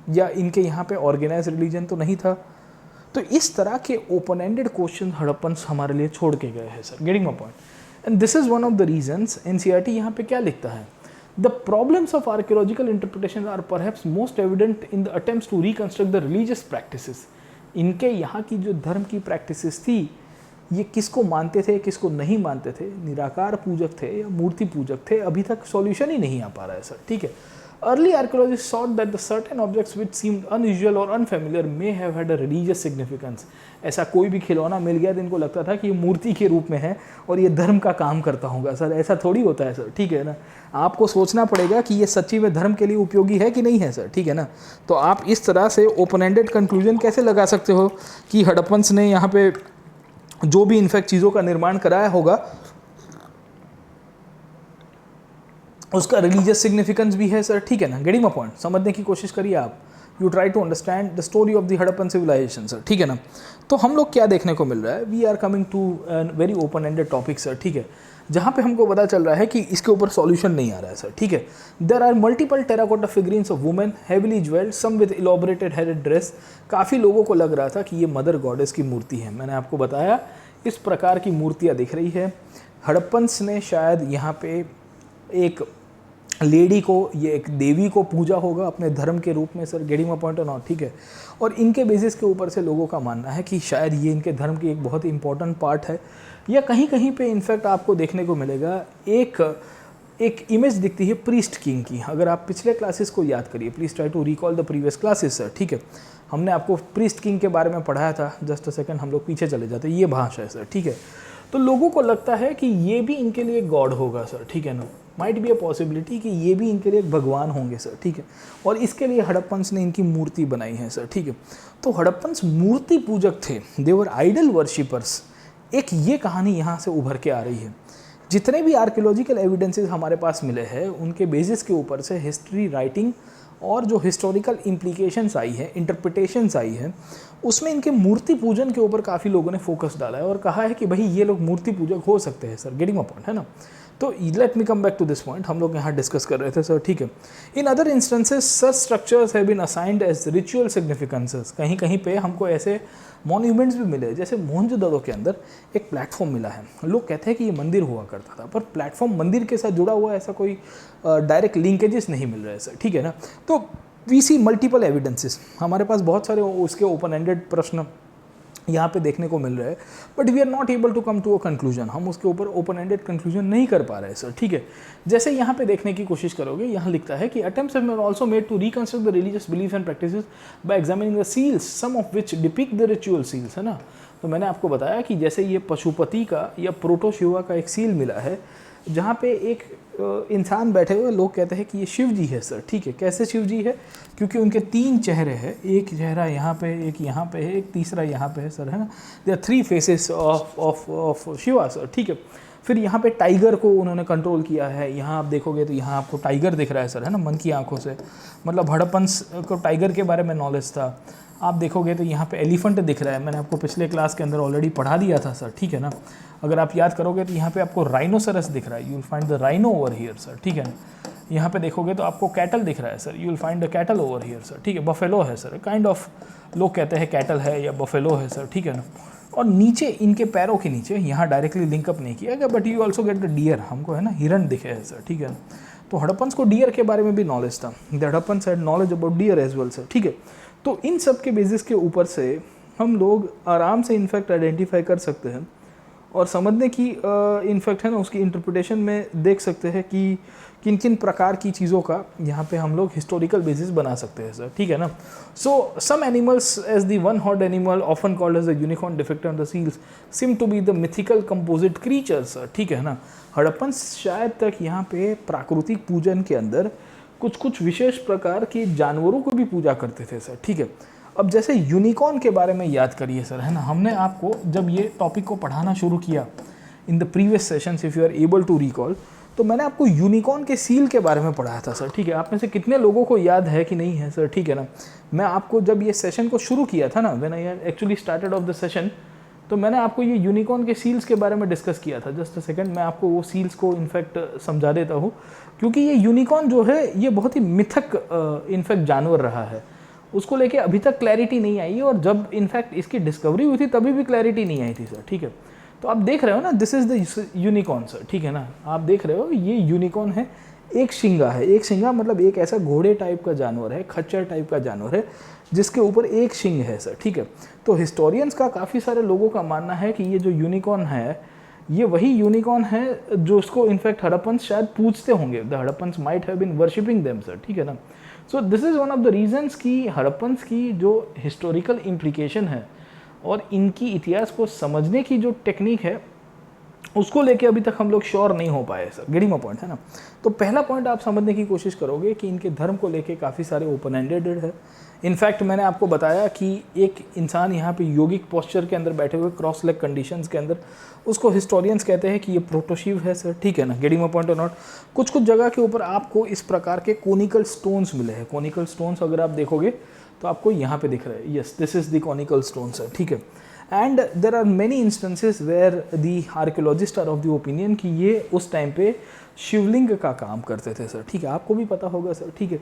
[SPEAKER 1] या इनके यहाँ पे ऑर्गेनाइज रिलीजन तो नहीं था। तो इस तरह के ओपन एंडेड क्वेश्चन हड़प्पन्स हमारे लिए छोड़ के गए हैं sir, getting my point. And this is one of the reasons NCERT यहाँ पे क्या लिखता है, The problems of archaeological interpretation are perhaps most evident in the attempts to reconstruct the religious practices. इनके यहाँ की जो धर्म की प्रैक्टिसेस थी, ये किसको मानते थे, किसको नहीं मानते थे, निराकार पूजक थे या मूर्ति पूजक थे, अभी तक सॉल्यूशन ही नहीं आ पा रहा है सर, ठीक है। Early archaeologists thought that the certain objects which seemed unusual or unfamiliar may have had a religious significance. ऐसा कोई भी खिलौना मिल गया तो इनको लगता था कि ये मूर्ति के रूप में है और ये धर्म का काम करता होगा। सर ऐसा थोड़ी होता है सर, ठीक है ना, आपको सोचना पड़ेगा कि ये सच्ची में धर्म के लिए उपयोगी है कि नहीं है सर, ठीक है ना। तो आप इस तरह से ओपन एंडेड कंक्लूजन कैसे लगा सकते हो कि हड़प्पन्स ने यहाँ पे जो भी इनफैक्ट चीज़ों का निर्माण कराया होगा उसका रिलीजियस सिग्निफिकेंस भी है सर, ठीक है ना। गेटिंग माय पॉइंट, समझने की कोशिश करिए आप। You try to understand the story of the Harappan civilization sir, ठीक है ना। तो हम लोग क्या देखने को मिल रहा है, we are coming to very open ended topic sir, ठीक है, जहाँ पे हमको पता चल रहा है कि इसके ऊपर सॉल्यूशन नहीं आ रहा है सर, ठीक है। There are multiple terracotta figurines of women heavily jewelled, some with elaborated headed dress. काफ़ी लोगों को लग रहा था कि ये मदर गॉडेस की मूर्ति है। मैंने आपको बताया इस प्रकार की मूर्तियाँ दिख रही है। हड़प्पन्स ने शायद यहाँ पे एक लेडी को, ये एक देवी को पूजा होगा अपने धर्म के रूप में सर, गेटिंग माय पॉइंट और नॉट, ठीक है। और इनके बेसिस के ऊपर से लोगों का मानना है कि शायद ये इनके धर्म की एक बहुत ही इंपॉर्टेंट पार्ट है। या कहीं कहीं पे इनफैक्ट आपको देखने को मिलेगा एक इमेज दिखती है प्रीस्ट किंग की। अगर आप पिछले क्लासेस को याद करिए, please try to recall the previous classes sir, ठीक है। हमने आपको प्रीस्ट किंग के बारे में पढ़ाया था। जस्ट अ सेकंड, हम लोग पीछे चले जाते हैं। ये भाषा है सर, ठीक है। तो लोगों को लगता है कि ये भी इनके लिए गॉड होगा सर, ठीक है ना। माइट बी अ पॉसिबिलिटी कि ये भी इनके लिए एक भगवान होंगे सर, ठीक है। और इसके लिए हड़प्पन्स ने इनकी मूर्ति बनाई है सर, ठीक है। तो हड़प्पन्स मूर्ति पूजक थे, दे वर आइडल वर्शिपर्स। एक ये कहानी यहाँ से उभर के आ रही है। जितने भी आर्कियोलॉजिकल एविडेंसेस हमारे पास मिले हैं उनके बेसिस के ऊपर से हिस्ट्री राइटिंग और जो हिस्टोरिकल इम्प्लीकेशंस आई है, इंटरप्रिटेशंस आई है, उसमें इनके मूर्ति पूजन के ऊपर काफ़ी लोगों ने फोकस डाला है और कहा है कि भाई ये लोग मूर्ति पूजक हो सकते हैं सर, गेटिंग माय पॉइंट, है ना। तो let me come back to this point, हम लोग यहाँ डिस्कस कर रहे थे सर, ठीक है। In other instances such structures have been assigned as ritual significances. कहीं कहीं पे हमको ऐसे मॉन्यूमेंट्स भी मिले, जैसे मोहनजोदड़ो के अंदर एक प्लेटफॉर्म मिला है। लोग कहते हैं कि ये मंदिर हुआ करता था, पर प्लेटफॉर्म मंदिर के साथ जुड़ा हुआ ऐसा कोई डायरेक्ट लिंकेजेस नहीं मिल रहा है सर, ठीक है ना। तो वी सी मल्टीपल एविडेंसेस, हमारे पास बहुत सारे उसके ओपन एंडेड प्रश्न यहाँ पे देखने को मिल रहा है, but we are not able to come to a conclusion. हम उसके ऊपर ओपन एंडेड कंक्लूजन नहीं कर पा रहे हैं सर, ठीक है। जैसे यहाँ पे देखने की कोशिश करोगे, यहाँ लिखता है कि attempts have also made to reconstruct the religious belief and practices by examining the seals, some of which depict the ritual seals, है ना। तो मैंने आपको बताया कि जैसे ये पशुपति का या प्रोटो शिवा का एक सील मिला है, जहाँ पे एक इंसान बैठे हुए, लोग कहते हैं कि ये शिव जी है सर, ठीक है। कैसे शिव जी है, क्योंकि उनके 3 चेहरे हैं, एक चेहरा यहाँ पे, एक यहाँ पे है, एक तीसरा यहाँ पे है सर, है ना। They are 3 faces of Shiva sir, ठीक है। फिर यहाँ पे टाइगर को उन्होंने कंट्रोल किया है। यहाँ आप देखोगे तो यहाँ आपको टाइगर दिख रहा है सर, है ना, मन की आंखों से। मतलब हड़प्पन्स को टाइगर के बारे में नॉलेज था। आप देखोगे तो यहाँ पे एलिफेंट दिख रहा है, मैंने आपको पिछले क्लास के अंदर ऑलरेडी पढ़ा दिया था सर, ठीक है ना। अगर आप याद करोगे तो यहाँ पे आपको राइनोसरस दिख रहा है, you will find the rhino over here sir, ठीक है ना। यहाँ पे देखोगे तो आपको कैटल दिख रहा है sir, you will find the cattle over here sir, ठीक है। बफेलो है सर, काइंड ऑफ लोग कहते हैं कैटल है या बफेलो है सर, ठीक है ना। और नीचे इनके पैरों के नीचे, यहाँ डायरेक्टली लिंकअप नहीं किया गया, but you also get the deer, हमको है ना हिरण दिखे है सर, ठीक है ना। तो हड़प्पन्स को डियर के बारे में भी नॉलेज था, the Harappans had knowledge about deer as well sir, ठीक है। तो इन सब के बेसिस के ऊपर से हम लोग आराम से इनफैक्ट आइडेंटिफाई कर सकते हैं और समझने की इनफैक्ट है ना उसकी इंटरप्रिटेशन में देख सकते हैं कि किन किन प्रकार की चीज़ों का यहाँ पे हम लोग हिस्टोरिकल बेसिस बना सकते हैं सर, ठीक है ना। So some animals as the one horned animal often called as the unicorn depicted on the seals seem to be the mythical composite creatures sir, ठीक है ना। हड़प्पन्स शायद तक यहाँ पे प्राकृतिक पूजन के अंदर कुछ विशेष प्रकार के जानवरों को भी पूजा करते थे सर, ठीक है। अब जैसे यूनिकॉर्न के बारे में याद करिए सर, है ना। हमने आपको जब ये टॉपिक को पढ़ाना शुरू किया in the previous sessions, if you are able to recall, तो मैंने आपको यूनिकॉर्न के सील के बारे में पढ़ाया था सर, ठीक है। आप में से कितने लोगों को याद है कि नहीं है सर, ठीक है ना। मैं आपको जब ये सेशन को शुरू किया था ना, when I actually started off the session, तो मैंने आपको ये यूनिकॉर्न के सील्स के बारे में डिस्कस किया था। जस्ट अ सेकंड, मैं आपको वो सील्स को इनफैक्ट समझा देता हूँ, क्योंकि ये यूनिकॉर्न जो है ये बहुत ही मिथक इनफैक्ट जानवर रहा है। उसको लेके अभी तक क्लैरिटी नहीं आई, और जब इनफैक्ट इसकी डिस्कवरी हुई थी तभी भी क्लैरिटी नहीं आई थी सर, ठीक है। तो आप देख रहे हो ना, this is the unicorn sir, ठीक है ना। आप देख रहे हो ये यूनिकॉर्न है, एक शिंगा है। एक शिंगा मतलब एक ऐसा घोड़े टाइप का जानवर है, खच्चर टाइप का जानवर है, जिसके ऊपर एक शिंग है सर, ठीक है। तो हिस्टोरियंस का काफ़ी सारे लोगों का मानना है कि ये जो यूनिकॉर्न है ये वही यूनिकॉर्न है जो उसको इनफैक्ट हड़प्पन शायद पूछते होंगे, the Harappans might have been worshipping them sir, ठीक है ना। So this is one of the reasons कि हड़प्पन्स की जो हिस्टोरिकल इम्प्लीकेशन है और इनकी इतिहास को समझने की जो टेक्निक है उसको लेके अभी तक हम लोग श्योर नहीं हो पाए सर, गेटिंग माय पॉइंट है ना। तो पहला पॉइंट आप समझने की कोशिश करोगे कि इनके धर्म को लेके काफ़ी सारे ओपन एंडेड है। इनफैक्ट मैंने आपको बताया कि एक इंसान यहाँ पे योगिक पोस्चर के अंदर बैठे हुए क्रॉस लेग कंडीशंस के अंदर, उसको हिस्टोरियंस कहते हैं कि ये प्रोटोशिव है सर, ठीक है ना, गेटिंग माय पॉइंट और नॉट। कुछ कुछ जगह के ऊपर आपको इस प्रकार के कोनिकल स्टोन्स मिले हैं। कोनिकल स्टोन्स अगर आप देखोगे तो आपको यहाँ पे दिख रहा है, yes this is the conical stone sir, ठीक है। And there are many instances where the archaeologist are of the opinion कि ये उस टाइम पे शिवलिंग का काम करते थे सर, ठीक है। आपको भी पता होगा सर, ठीक है,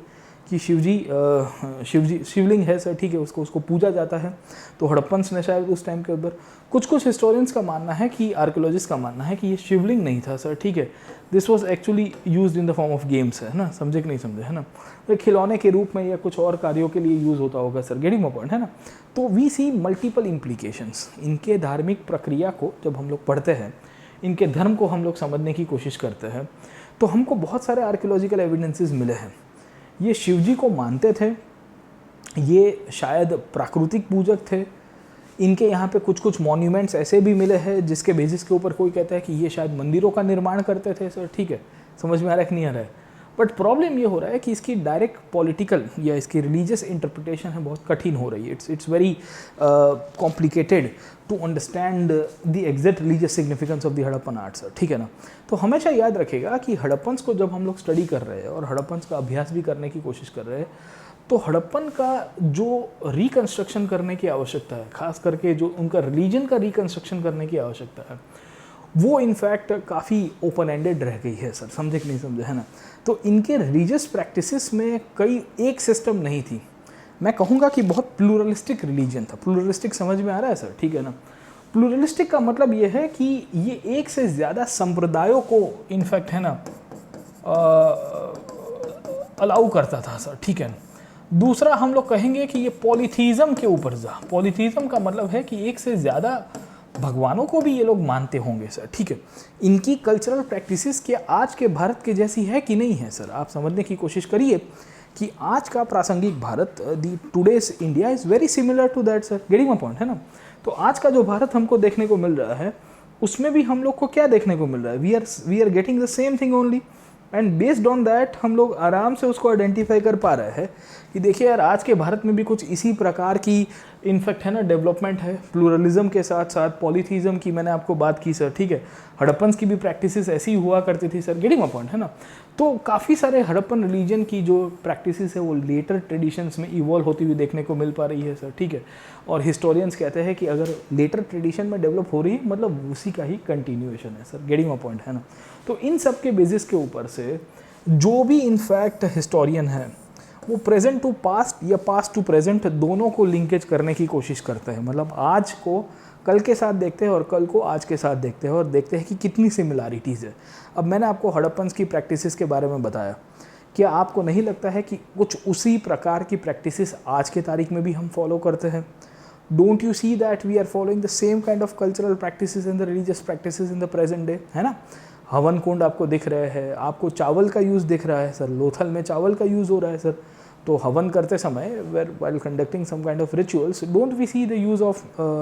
[SPEAKER 1] कि शिवलिंग है सर, ठीक है, उसको पूजा जाता है। तो हड़प्पन्स ने शायद उस टाइम के ऊपर, कुछ हिस्टोरियंस का मानना है कि आर्कियोलॉजिस्ट का मानना है कि ये शिवलिंग नहीं था सर, ठीक है। This was actually used in the form of games, है ना, समझे कि नहीं समझे, है ना, तो खिलौने के रूप में या कुछ और कार्यों के लिए यूज़ होता होगा सर, गेटिंग माय पॉइंट, है ना। तो वी सी मल्टीपल इम्प्लीकेशंस। इनके धार्मिक प्रक्रिया को जब हम लोग पढ़ते हैं, इनके धर्म को हम लोग समझने की कोशिश करते हैं, तो हमको बहुत सारे आर्कियोलॉजिकल एविडेंसेस मिले हैं। ये शिवजी को मानते थे, ये शायद प्राकृतिक पूजक थे। इनके यहाँ पे कुछ मॉन्यूमेंट्स ऐसे भी मिले हैं जिसके बेसिस के ऊपर कोई कहता है कि ये शायद मंदिरों का निर्माण करते थे सर, ठीक है, समझ में आ रहा है कि नहीं आ रहा है। बट प्रॉब्लम ये हो रहा है कि इसकी डायरेक्ट पॉलिटिकल या इसकी रिलीजियस इंटरप्रिटेशन है बहुत कठिन हो रही है। It's very complicated to understand the exact religious significance of the Harappan art sir, ठीक है ना। तो हमेशा याद रखेगा कि हड़प्पन्स को जब हम लोग स्टडी कर रहे हैं और हड़प्पन्स का अभ्यास भी करने की कोशिश कर रहे हैं, तो हड़प्पन का जो रिकन्स्ट्रक्शन करने की आवश्यकता है, खास करके जो उनका रिलीजन का रिकन्स्ट्रक्शन करने की आवश्यकता है, वो इनफैक्ट काफ़ी ओपन एंडेड रह गई है सर, समझे कि नहीं समझे, है ना। तो इनके रिलीजियस प्रैक्टिसेस में कई एक सिस्टम नहीं थी। मैं कहूँगा कि बहुत प्लूरलिस्टिक रिलीजन था। प्लूरलिस्टिक समझ में आ रहा है सर, ठीक है ना। प्लूरलिस्टिक का मतलब ये है कि ये एक से ज़्यादा संप्रदायों को इनफैक्ट, है ना, अलाउ करता था सर, ठीक है ना। दूसरा हम लोग कहेंगे कि ये पॉलीथीज़म के ऊपर जा। पॉलीथीज़म का मतलब है कि एक से ज़्यादा भगवानों को भी ये लोग मानते होंगे सर, ठीक है। इनकी कल्चरल प्रैक्टिसेस क्या आज के भारत के जैसी है कि नहीं है सर, आप समझने की कोशिश करिए कि आज का प्रासंगिक Bharat, the today's India is very similar to that sir, getting my point, है ना। तो आज का जो भारत हमको देखने को मिल रहा है उसमें भी हम लोग को क्या देखने को मिल रहा है, we are getting the same thing only. And based on that हम लोग आराम से उसको आइडेंटिफाई कर पा रहे हैं कि देखिए यार, आज के भारत में भी कुछ इसी प्रकार की इनफैक्ट, है ना, डेवलपमेंट है। प्लूरलिज्म के साथ साथ पॉलीथीज़म की मैंने आपको बात की सर, ठीक है। हड़प्पन्स की भी प्रैक्टिसेस ऐसी हुआ करती थी सर, गेटिंग माय पॉइंट, है ना। तो काफ़ी सारे हड़प्पन रिलीजन की जो प्रैक्टिसेस है वो लेटर ट्रेडिशंस में इवॉल्व होती हुई देखने को मिल पा रही है सर, ठीक है। और हिस्टोरियंस कहते हैं कि अगर लेटर ट्रेडिशन में डेवलप हो रही है मतलब उसी का ही कंटिन्यूएशन है सर, गेटिंग माय पॉइंट, है ना। तो इन सब के बेसिस के ऊपर से जो भी इनफैक्ट हिस्टोरियन है वो प्रेजेंट टू पास्ट या पास्ट टू प्रेजेंट दोनों को लिंकेज करने की कोशिश करते हैं। मतलब आज को कल के साथ देखते हैं और कल को आज के साथ देखते हैं और देखते हैं कि कितनी सिमिलैरिटीज़ है। अब मैंने आपको हड़प्पन्स की प्रैक्टिसेस के बारे में बताया, क्या आपको नहीं लगता है कि कुछ उसी प्रकार की प्रैक्टिसेस आज के तारीख में भी हम फॉलो करते हैं? Don't you see that we are following the same kind of cultural practices and the religious practices in the present day, है ना। हवन कुंड आपको दिख रहे हैं, आपको चावल का यूज़ दिख रहा है सर, लोथल में चावल का यूज़ हो रहा है सर। तो हवन करते समय while conducting some kind of rituals, don't we see the use of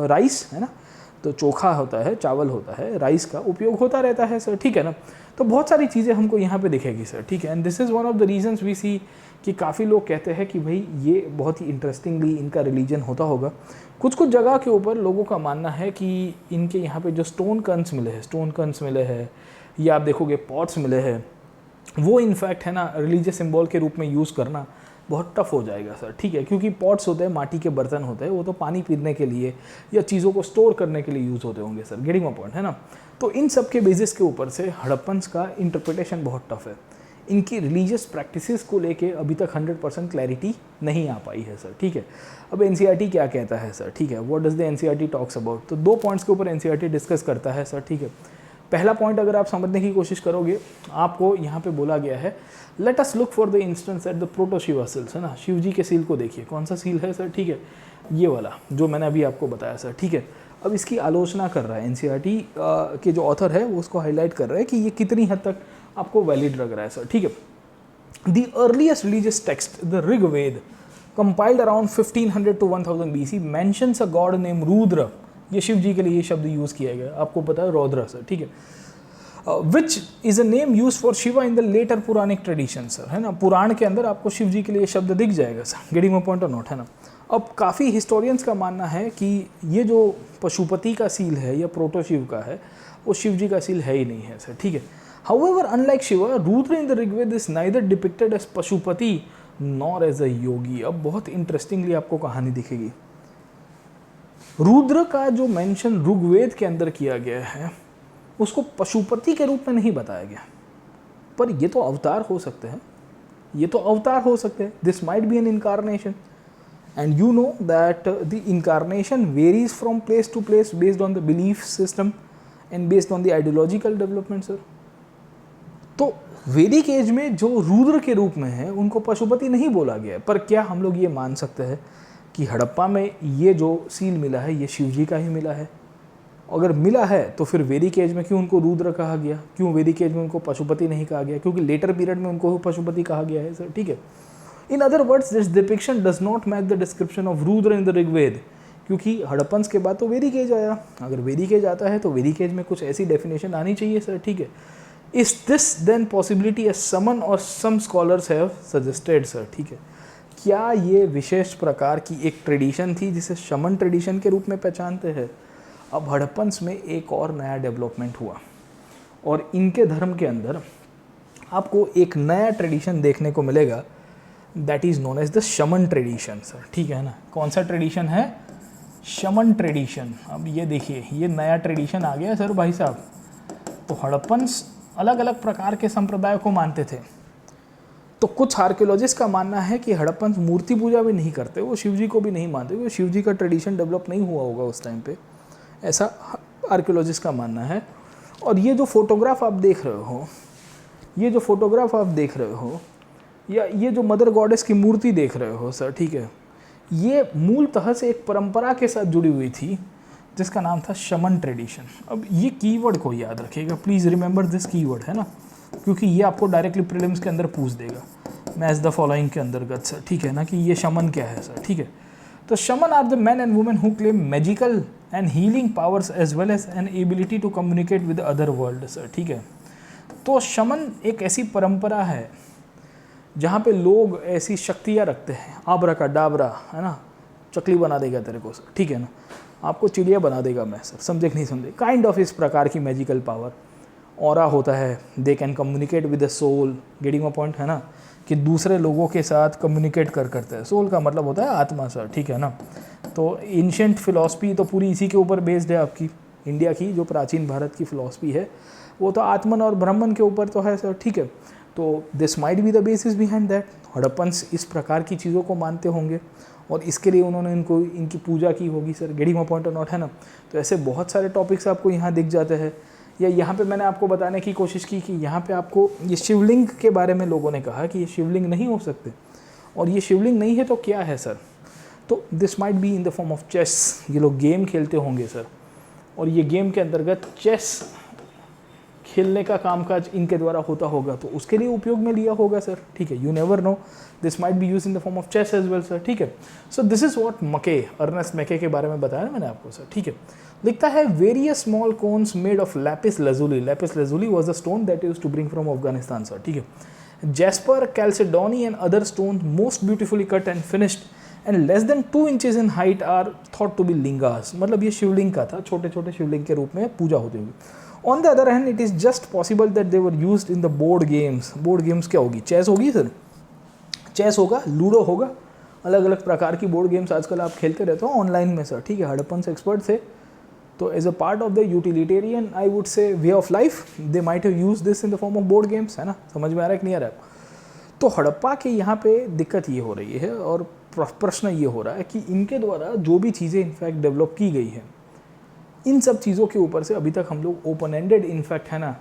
[SPEAKER 1] rice, है ना। तो चोखा होता है, चावल होता है, राइस का उपयोग होता रहता है सर, ठीक है ना। तो बहुत सारी चीज़ें हमको यहाँ पे दिखेगी सर, ठीक है। And this is one of the reasons we see कि काफ़ी लोग कहते हैं कि भाई ये बहुत ही इंटरेस्टिंगली इनका रिलीजन होता होगा। कुछ जगह के ऊपर लोगों का मानना है कि इनके यहाँ पे जो स्टोन कंस मिले हैं या आप देखोगे पॉट्स मिले हैं, वो इनफैक्ट, है ना, रिलीजियस सिंबल के रूप में यूज़ करना बहुत टफ हो जाएगा सर, ठीक है। क्योंकि पॉट्स होते हैं, माटी के बर्तन होते हैं, वो तो पानी पीने के लिए या चीज़ों को स्टोर करने के लिए यूज़ होते होंगे सर, गेटिंग माय पॉइंट, है ना। तो इन सब के बेसिस के ऊपर से हड़प्पन्स का इंटरप्रिटेशन बहुत टफ है। इनकी रिलीजियस प्रैक्टिसेस को लेके अभी तक 100% क्लैरिटी नहीं आ पाई है सर, ठीक है। अब एनसीईआरटी क्या कहता है सर, ठीक है, what does the NCERT talks about. तो 2 पॉइंट्स के ऊपर एनसीईआरटी डिस्कस करता है सर, ठीक है। पहला पॉइंट अगर आप समझने की कोशिश करोगे, आपको यहाँ पे बोला गया है let us look for the instance at the प्रोटोशिवा seals, है ना। शिव जी के सील को देखिए, कौन सा सील है सर, ठीक है, ये वाला जो मैंने अभी आपको बताया सर, ठीक है। अब इसकी आलोचना कर रहा है, एनसीईआरटी के जो ऑथर है वो उसको हाईलाइट कर रहे हैं कि ये कितनी हद तक आपको वैलिड लग रहा है सर, ठीक है। The earliest religious text the Rigveda compiled around 1500 to 1000 BC mentions a god name Rudra, ये शिव जी के लिए ये शब्द यूज़ किया गया, आपको पता है रौद्र सर, ठीक है। Which is a name use for Shiva in the later Puranic tradition sir, है ना, पुराण के अंदर आपको शिव जी के लिए शब्द दिख जाएगा सर, गेटिंग माय पॉइंट और नॉट, है ना। अब काफ़ी हिस्टोरियंस का मानना है कि ये जो पशुपति का सील है या प्रोटो शिव का है वो शिव जी का सील है ही नहीं है सर, ठीक है। However unlike Shiva, Rudra in the Rigveda is neither depicted as Pashupati nor as a yogi. अब बहुत इंटरेस्टिंगली आपको कहानी दिखेगी। रुद्र का जो मेंशन ऋग्वेद के अंदर किया गया है उसको पशुपति के रूप में नहीं बताया गया, पर ये तो अवतार हो सकते हैं, ये तो अवतार हो सकते हैं। This might be an incarnation and you know that the incarnation varies from place to place based on the belief system and based on the ideological development sir. तो वैदिक एज में जो रुद्र के रूप में है उनको पशुपति नहीं बोला गया है, पर क्या हम लोग ये मान सकते हैं कि हड़प्पा में ये जो सील मिला है ये शिव जी का ही मिला है? अगर मिला है तो फिर वैदिक एज में क्यों उनको रुद्र कहा गया, क्यों वैदिक एज में उनको पशुपति नहीं कहा गया? क्योंकि लेटर पीरियड में उनको पशुपति कहा गया है सर, ठीक है। In other words this depiction does not match the description of Rudra in the Rigveda, क्योंकि हड़प्पन्स के बाद तो वैदिक एज आया, अगर वैदिक एज आता है तो वैदिक एज में कुछ ऐसी डेफिनेशन आनी चाहिए सर, ठीक है। Is this then possibility as some और some scholars have suggested sir, ठीक है। क्या ये विशेष प्रकार की एक ट्रेडिशन थी जिसे शमन ट्रेडिशन के रूप में पहचानते हैं? अब हड़प्पन्स में एक और नया डेवलपमेंट हुआ और इनके धर्म के अंदर आपको एक नया ट्रेडिशन देखने को मिलेगा, that is known as the shaman tradition sir, ठीक है ना। कौन सा ट्रेडिशन है? शमन ट्रेडिशन। अब ये देखिए ये नया ट्रेडिशन आ गया सर भाई साहब। तो हड़प्पन्स अलग अलग प्रकार के संप्रदायों को मानते थे। तो कुछ आर्कियोलॉजिस्ट का मानना है कि हड़प्पन्स मूर्ति पूजा भी नहीं करते, वो शिव जी को भी नहीं मानते, वो शिव जी का ट्रेडिशन डेवलप नहीं हुआ होगा उस टाइम पे, ऐसा आर्कियोलॉजिस्ट का मानना है। और ये जो फोटोग्राफ आप देख रहे हो, ये जो फोटोग्राफ आप देख रहे हो या ये जो मदर गॉडेस की मूर्ति देख रहे हो सर, ठीक है, ये मूलतः से एक परंपरा के साथ जुड़ी हुई थी जिसका नाम था शमन ट्रेडिशन। अब ये कीवर्ड को याद रखिएगा, प्लीज़ रिमेंबर दिस कीवर्ड, है ना, क्योंकि ये आपको डायरेक्टली प्रीलिम्स के अंदर पूछ देगा मैच द फॉलोइंग के अंतर्गत सर, ठीक है ना, कि ये शमन क्या है सर, ठीक है। तो shaman are the man and women who claim magical and healing powers as well as an ability to communicate with other world sir, ठीक है। तो शमन एक ऐसी परंपरा है जहाँ पे लोग ऐसी शक्तियाँ रखते हैं, आबरा का डाबरा, है ना, चकली बना देगा तेरे को सर, ठीक है ना, आपको चिड़िया बना देगा मैं सर, समझे कि नहीं समझे, काइंड ऑफ इस प्रकार की मैजिकल पावर। ऑरा होता है, they can communicate with the soul, getting my point, है ना, कि दूसरे लोगों के साथ कम्युनिकेट करते हैं। सोल का मतलब होता है आत्मा सर, ठीक है ना। तो एंशिएंट फिलॉसफी तो पूरी इसी के ऊपर बेस्ड है आपकी, इंडिया की जो प्राचीन भारत की फिलॉसफी है वो तो आत्मन और ब्रह्मन के ऊपर तो है सर, ठीक है। तो this might be the basis behind that. Harappans इस प्रकार की चीज़ों को मानते होंगे और इसके लिए उन्होंने इनकी पूजा की होगी सर, गेटिंग माय पॉइंट और नॉट, है ना। तो ऐसे बहुत सारे टॉपिक्स आपको यहाँ दिख जाते हैं। या यहाँ पे मैंने आपको बताने की कोशिश की कि यहाँ पे आपको ये शिवलिंग के बारे में लोगों ने कहा कि ये शिवलिंग नहीं हो सकते, और ये शिवलिंग नहीं है तो क्या है सर? तो this might be in the form of chess. ये लोग गेम खेलते होंगे सर, और ये गेम के अंतर्गत चेस खेलने का कामकाज इनके द्वारा होता होगा, तो उसके लिए उपयोग में लिया होगा सर, ठीक है। You never know, this might be use in the form of chess as well sir, ठीक है। So this is what Mackay, Ernest Mackay के बारे में बताया मैंने आपको सर, ठीक है। लिखता है various small cones made of lapis lazuli. Lapis lazuli was the stone that used to bring from Afghanistan sir, ठीक है। Jasper, chalcedony and other stone most beautifully cut and finished and less than 2 inches in height are thought to be lingas. मतलब ये शिवलिंग का था, छोटे छोटे शिवलिंग के रूप में पूजा होती होगी। On the other hand it is just possible that they were used in the board games. Board games क्या होगी? चेस होगी सर, चेस होगा, लूडो होगा, अलग अलग प्रकार की बोर्ड गेम्स आजकल आप खेलते रहते हो ऑनलाइन में सर, ठीक है। हड़प्पन से एक्सपर्ट थे, तो as a part of the utilitarian I would say way of life they might have use this in the form of board games, है ना। समझ में आ रहा है कि नहीं आ रहा है? तो हड़प्पा के यहाँ पे दिक्कत ये हो रही है और प्रश्न ये हो रहा है कि इनके द्वारा जो भी चीज़ें इनफैक्ट डेवलप की गई है, इन सब चीज़ों के ऊपर से अभी तक हम लोग ओपन एंडेड इनफैक्ट, है ना,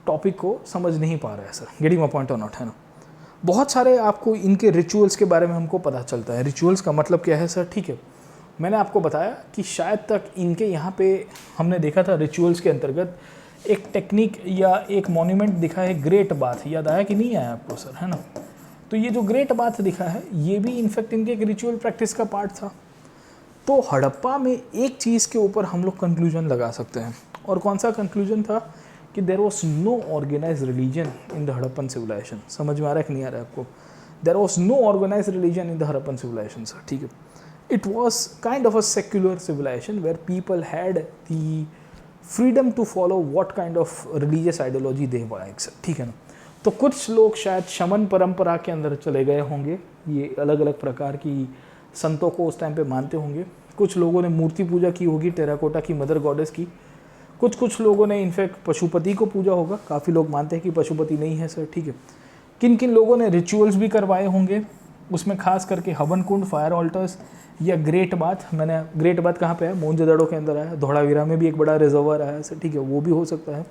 [SPEAKER 1] टॉपिक को समझ नहीं पा रहे हैं सर, गेटिंग माय पॉइंट और नॉट, है ना। बहुत सारे आपको इनके रिचुअल्स के बारे में हमको पता चलता है। रिचुअल्स का मतलब क्या है सर, ठीक है। मैंने आपको बताया कि शायद तक इनके यहाँ पे हमने देखा था रिचुअल्स के अंतर्गत एक टेक्निक या एक मॉन्यूमेंट दिखा है, ग्रेट बाथ। याद आया कि नहीं आया आपको सर, है ना? तो ये जो ग्रेट बाथ दिखा है ये भी इनफैक्ट इनके एक रिचुअल प्रैक्टिस का पार्ट था। तो हड़प्पा में एक चीज़ के ऊपर हम लोग कंक्लूजन लगा सकते हैं, और कौन सा कंक्लूजन था? कि there was no organize religion in the Harappan civilization. समझ में आ रहा है कि नहीं आ रहा है आपको? There was no organize religion in the Harappan civilization sir, ठीक है। It was kind of a secular civilization where people had the freedom to follow what kind of religious ideology they like sir, ठीक है ना? तो कुछ लोग शायद शमन परंपरा के अंदर चले गए होंगे, ये अलग अलग प्रकार की संतों को उस टाइम पे मानते होंगे। कुछ लोगों ने मूर्ति पूजा की होगी, टेराकोटा की मदर गॉडेस की। कुछ लोगों ने इनफैक्ट पशुपति को पूजा होगा। काफ़ी लोग मानते हैं कि पशुपति नहीं है सर, ठीक है। किन किन लोगों ने रिचुअल्स भी करवाए होंगे, उसमें खास करके हवन कुंड, फायर ऑल्टर्स या ग्रेट बाथ। मैंने ग्रेट बाथ कहाँ पे है? मोहनजोदड़ो के अंदर आया। धोलावीरा में भी एक बड़ा रिजर्वर आया सर, ठीक है, वो भी हो सकता है।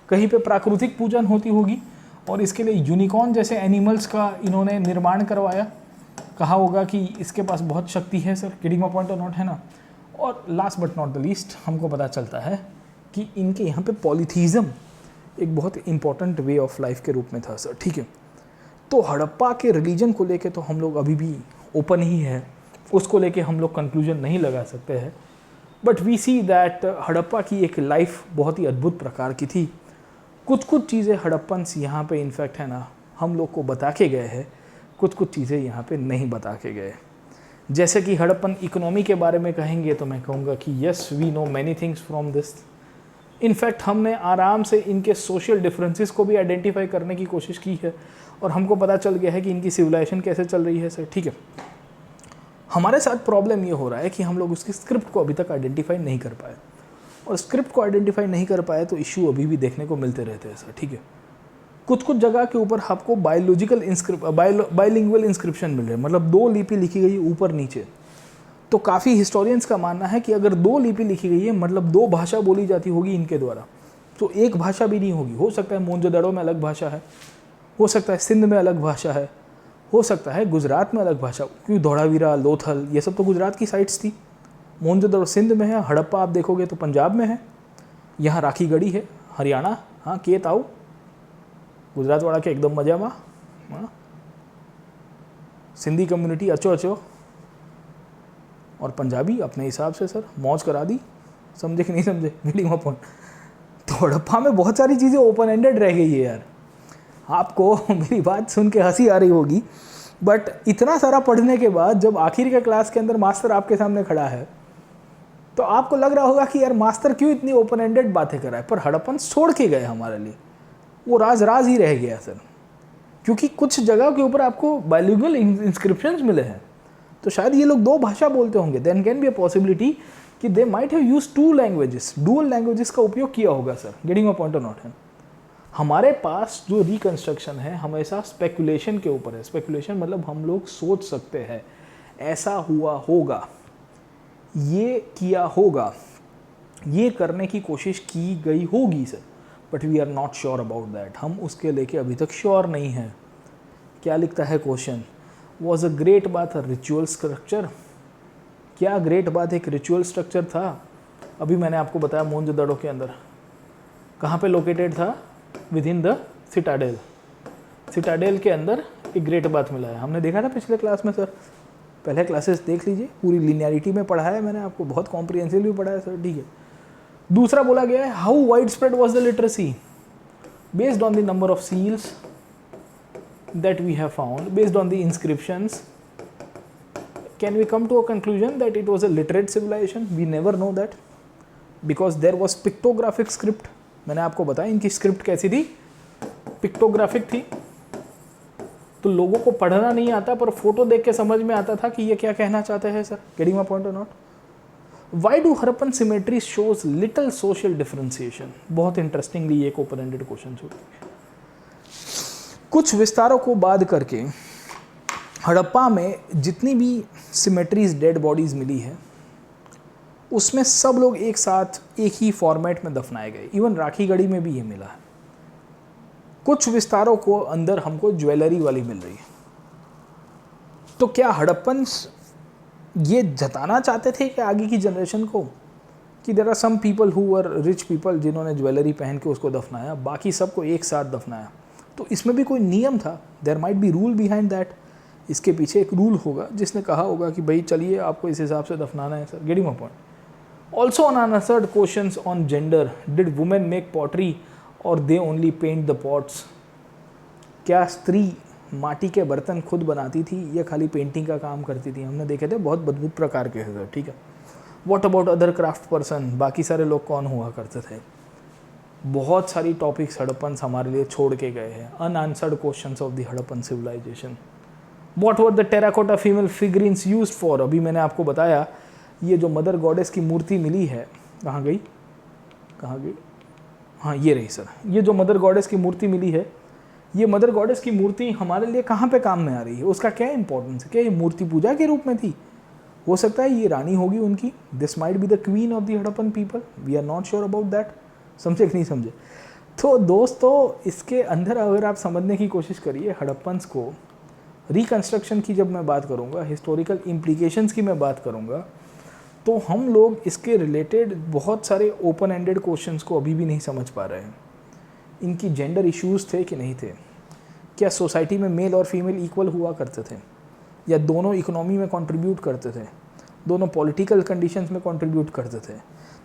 [SPEAKER 1] कहीं पे प्राकृतिक पूजन होती होगी और इसके लिए यूनिकॉर्न जैसे एनिमल्स का इन्होंने निर्माण करवाया। कहा होगा कि इसके पास बहुत शक्ति है सर, गेटिंग माय पॉइंट और नॉट, है ना? और last but not the least हमको पता चलता है कि इनके यहाँ पे पॉलीथीज़म एक बहुत इंपॉर्टेंट वे ऑफ लाइफ के रूप में था सर, ठीक है। तो हड़प्पा के रिलीजन को लेके तो हम लोग अभी भी ओपन ही है, उसको लेके हम लोग कंक्लूजन नहीं लगा सकते हैं। But we see that Harappa की एक लाइफ बहुत ही अद्भुत प्रकार की थी। कुछ चीज़ें हड़प्पन्स यहाँ पे इनफैक्ट है ना हम लोग को बता के गए हैं, कुछ चीज़ें यहाँ पे नहीं बता के गए। जैसे कि हड़प्पन इकोनॉमी के बारे में कहेंगे तो मैं कहूँगा कि yes we know many things from this. In fact हमने आराम से इनके सोशल डिफरेंसेस को भी आइडेंटिफाई करने की कोशिश की है और हमको पता चल गया है कि इनकी सिविलाइजेशन कैसे चल रही है सर, ठीक है। हमारे साथ प्रॉब्लम ये हो रहा है कि हम लोग उसकी स्क्रिप्ट को अभी तक आइडेंटिफाई नहीं कर पाए, और स्क्रिप्ट को आइडेंटिफाई नहीं कर पाए तो इशू अभी भी देखने को मिलते रहते हैं सर, ठीक है। कुछ जगह के ऊपर आपको बाइलिंगुअल इंस्क्रिप्शन मिल रहे हैं, मतलब 2 लिपि लिखी गई ऊपर नीचे। तो काफ़ी हिस्टोरियंस का मानना है कि अगर 2 लिपि लिखी गई है मतलब 2 भाषा बोली जाती होगी इनके द्वारा, तो एक भाषा भी नहीं होगी। हो सकता है मोहनजोदड़ो में अलग भाषा है, हो सकता है सिंध में अलग भाषा है, हो सकता है गुजरात में अलग भाषा, क्योंकि धोलावीरा, लोथल ये सब तो गुजरात की साइट्स थी। मोहनजोदड़ो सिंध में है, हड़प्पा आप देखोगे तो पंजाब में है, यहाँ राखी गढ़ी है हरियाणा, हाँ केत आओ गुजरात वाला के एकदम मजा में, हाँ सिंधी कम्युनिटी अचो और पंजाबी अपने हिसाब से सर मौज करा दी। समझे कि नहीं समझे? Getting open. तो हड़प्पा में बहुत सारी चीज़ें ओपन एंडेड रह गई है यार। आपको मेरी बात सुन के हंसी आ रही होगी, बट इतना सारा पढ़ने के बाद जब आखिर के क्लास के अंदर मास्टर आपके सामने खड़ा है तो आपको लग रहा होगा कि यार मास्टर क्यों इतनी ओपन एंडेड बातें कर रहा है। पर हड़प्पन छोड़ के गए हमारे लिए, वो राज ही रह गया सर, क्योंकि कुछ जगह के ऊपर आपको बाइलिंगुअल इंस्क्रिप्शंस मिले हैं। तो शायद ये लोग 2 भाषा बोलते होंगे। Then can be a possibility कि they might have used 2 languages, dual languages का उपयोग किया होगा सर। गेटिंग माय पॉइंट और नॉट है? हमारे पास जो रिकंस्ट्रक्शन है हमेशा स्पेकुलेशन के ऊपर है। स्पेकुलेशन मतलब हम लोग सोच सकते हैं ऐसा हुआ होगा, ये किया होगा, ये करने की कोशिश की गई होगी sir, but we are not sure about that. हम उसके लेके अभी तक श्योर नहीं हैं। क्या लिखता है question? Was a great bath a ritual structure? क्या ग्रेट बाथ एक रिचुअल स्ट्रक्चर था? अभी मैंने आपको बताया मोहनजोदड़ो के अंदर कहाँ पे लोकेटेड था, with in the Citadel. Citadel के अंदर एक ग्रेट बाथ मिला है। हमने देखा था पिछले क्लास में सर, पहले क्लासेस देख लीजिए, पूरी लिनियरिटी में पढ़ाया है मैंने आपको, बहुत कॉम्प्रिहेंसिवली पढ़ाया है सर, ठीक है। दूसरा बोला गया है how wide spread was the literacy based on the number of seals that we have found, based on the inscriptions, can we come to a conclusion that it was a literate civilization? We never know that because there was pictographic script. मैंने आपको बताया इनकी script कैसी थी, pictographic थी। तो लोगों को पढ़ना नहीं आता पर फोटो देख के समझ में आता था कि ये क्या कहना चाहते हैं सर। गेटिंग माय पॉइंट और not? Why do Harappan symmetry shows little social differentiation? बहुत इंटरेस्टिंगली एक ओपन एंडेड क्वेश्चन होता है। कुछ विस्तारों को बाद करके हड़प्पा में जितनी भी सिमेट्रीज डेड बॉडीज़ मिली है उसमें सब लोग एक साथ एक ही फॉर्मेट में दफनाए गए। इवन राखी गढ़ी में भी ये मिला है। कुछ विस्तारों को अंदर हमको ज्वेलरी वाली मिल रही है। तो क्या हड़प्पन्स ये जताना चाहते थे कि आगे की जनरेशन को कि there are some people who were rich people जिन्होंने ज्वेलरी पहन के उसको दफनाया, बाकी सबको एक साथ दफनाया। तो इसमें भी कोई नियम था, there might be rule behind that. इसके पीछे एक रूल होगा जिसने कहा होगा कि भाई चलिए आपको इस हिसाब से दफनाना है sir. Getting my point. Also unanswered questions on gender, did women make pottery और they only paint the pots. क्या स्त्री माटी के बर्तन खुद बनाती थी या खाली पेंटिंग का काम करती थी? हमने देखे थे बहुत अद्भुत प्रकार के हैं, ठीक है। What about other craft person, बाकी सारे लोग कौन हुआ करते थे? बहुत सारी टॉपिक्स हड़प्पन हमारे लिए छोड़ के गए हैं। Unanswered questions of the Harappan civilization. What were the terracotta female figurines used for. अभी मैंने आपको बताया ये जो मदर गॉडेस की मूर्ति मिली है, कहाँ गई, हाँ ये रही सर। ये जो मदर गॉडेस की मूर्ति मिली है, ये मदर गॉडेस की मूर्ति हमारे लिए कहाँ पे काम में आ रही है, उसका क्या इंपॉर्टेंस है? क्या ये मूर्ति पूजा के रूप में थी? हो सकता है ये रानी होगी उनकी। This might be the queen of the Harappan people, we are not sure about that. समझे कि नहीं समझे? तो दोस्तों इसके अंदर अगर आप समझने की कोशिश करिए हड़प्पन्स को, रिकन्स्ट्रक्शन की जब मैं बात करूँगा, हिस्टोरिकल इम्प्लीकेशंस की मैं बात करूँगा, तो हम लोग इसके रिलेटेड बहुत सारे ओपन एंडेड क्वेश्चंस को अभी भी नहीं समझ पा रहे हैं। इनकी जेंडर इश्यूज़ थे कि नहीं थे? क्या सोसाइटी में मेल और फीमेल इक्वल हुआ करते थे, या दोनों इकोनॉमी में कंट्रीब्यूट करते थे, दोनों पॉलिटिकल कंडीशंस में कंट्रीब्यूट करते थे?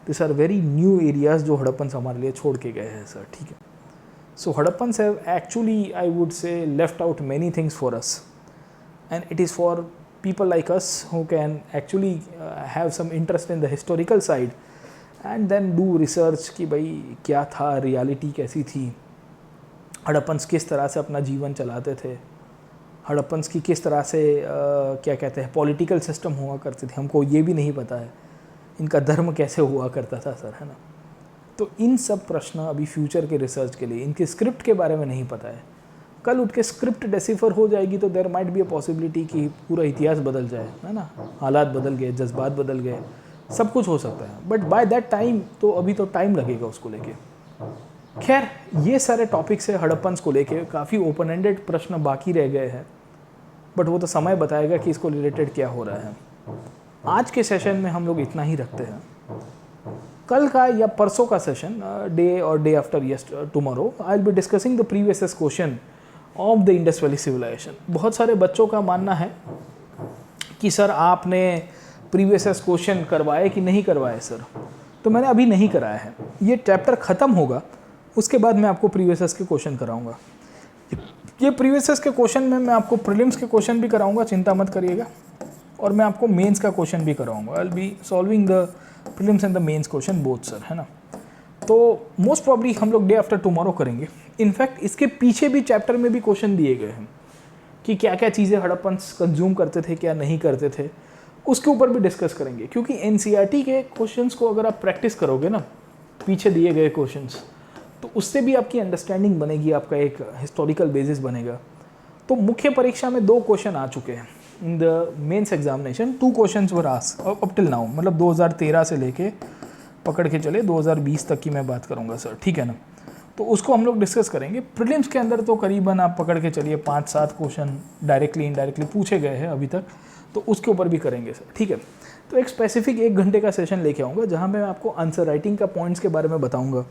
[SPEAKER 1] This are very new areas जो हड़प्पन्स हमारे लिए छोड़ के गए हैं सर, ठीक है। So Harappans have actually, I would say, left out many things for us, and it is for people like us who can actually have some interest in the historical side and then do research कि भाई क्या था, reality कैसी थी, Harappans किस तरह से अपना जीवन चलाते थे, हड़प्पन्स की किस तरह से क्या कहते हैं पॉलिटिकल सिस्टम हुआ करते थे, हमको ये भी नहीं पता है, इनका धर्म कैसे हुआ करता था सर, है ना। तो इन सब प्रश्न अभी फ्यूचर के रिसर्च के लिए, इनके स्क्रिप्ट के बारे में नहीं पता है। कल उठ के स्क्रिप्ट डेसिफर हो जाएगी तो there might be a possibility कि पूरा इतिहास बदल जाए, है ना। हालात बदल गए, जज्बात बदल गए, सब कुछ हो सकता है, बट बाय दैट टाइम तो अभी तो टाइम लगेगा उसको लेके। खैर ये सारे टॉपिक्स है हड़प्पन्स को लेके, काफ़ी ओपन एंडेड प्रश्न बाकी रह गए हैं, बट वो तो समय बताएगा कि इसको रिलेटेड क्या हो रहा है। आज के सेशन में हम लोग इतना ही रखते हैं। कल का या परसों का सेशन, डे और day after tomorrow, I will be discussing the previous question of the Indus valley civilization. बहुत सारे बच्चों का मानना है कि सर आपने प्रीवियस क्वेश्चन करवाए कि नहीं करवाए सर, तो मैंने अभी नहीं कराया है। ये चैप्टर ख़त्म होगा उसके बाद मैं आपको प्रीवियस के क्वेश्चन कराऊंगा। ये प्रीवियस के क्वेश्चन में मैं आपको प्रीलिम्स के क्वेश्चन भी कराऊंगा, चिंता मत करिएगा, और मैं आपको मेंस का क्वेश्चन भी कराऊंगा। I will be solving the prelims and the mains question both sir, है ना। तो मोस्ट प्रॉब्ली हम लोग डे आफ्टर टुमारो करेंगे। इनफैक्ट इसके पीछे भी चैप्टर में भी क्वेश्चन दिए गए हैं कि क्या क्या चीज़ें हड़प्पन्स कंज्यूम करते थे, क्या नहीं करते थे, उसके ऊपर भी डिस्कस करेंगे। क्योंकि एनसीईआरटी के क्वेश्चंस को अगर आप प्रैक्टिस करोगे ना, पीछे दिए गए क्वेश्चंस, तो उससे भी आपकी अंडरस्टैंडिंग बनेगी, आपका एक हिस्टोरिकल बेसिस बनेगा। तो मुख्य परीक्षा में 2 क्वेश्चन आ चुके हैं। In the mains examination 2 questions were asked up till now, मतलब 2013 से लेके पकड़ के चले 2020 तक की मैं बात करूंगा सर, ठीक है ना। तो उसको हम लोग डिस्कस करेंगे। प्रीलिम्स के अंदर तो करीबन आप पकड़ के चलिए 5-7 क्वेश्चन डायरेक्टली इनडायरेक्टली पूछे गए हैं अभी तक, तो उसके ऊपर भी करेंगे सर, ठीक है। तो एक स्पेसिफिक 1 घंटे का सेशन लेके आऊँगा जहाँ मैं आपको आंसर राइटिंग का पॉइंट्स के बारे में बताऊँगा,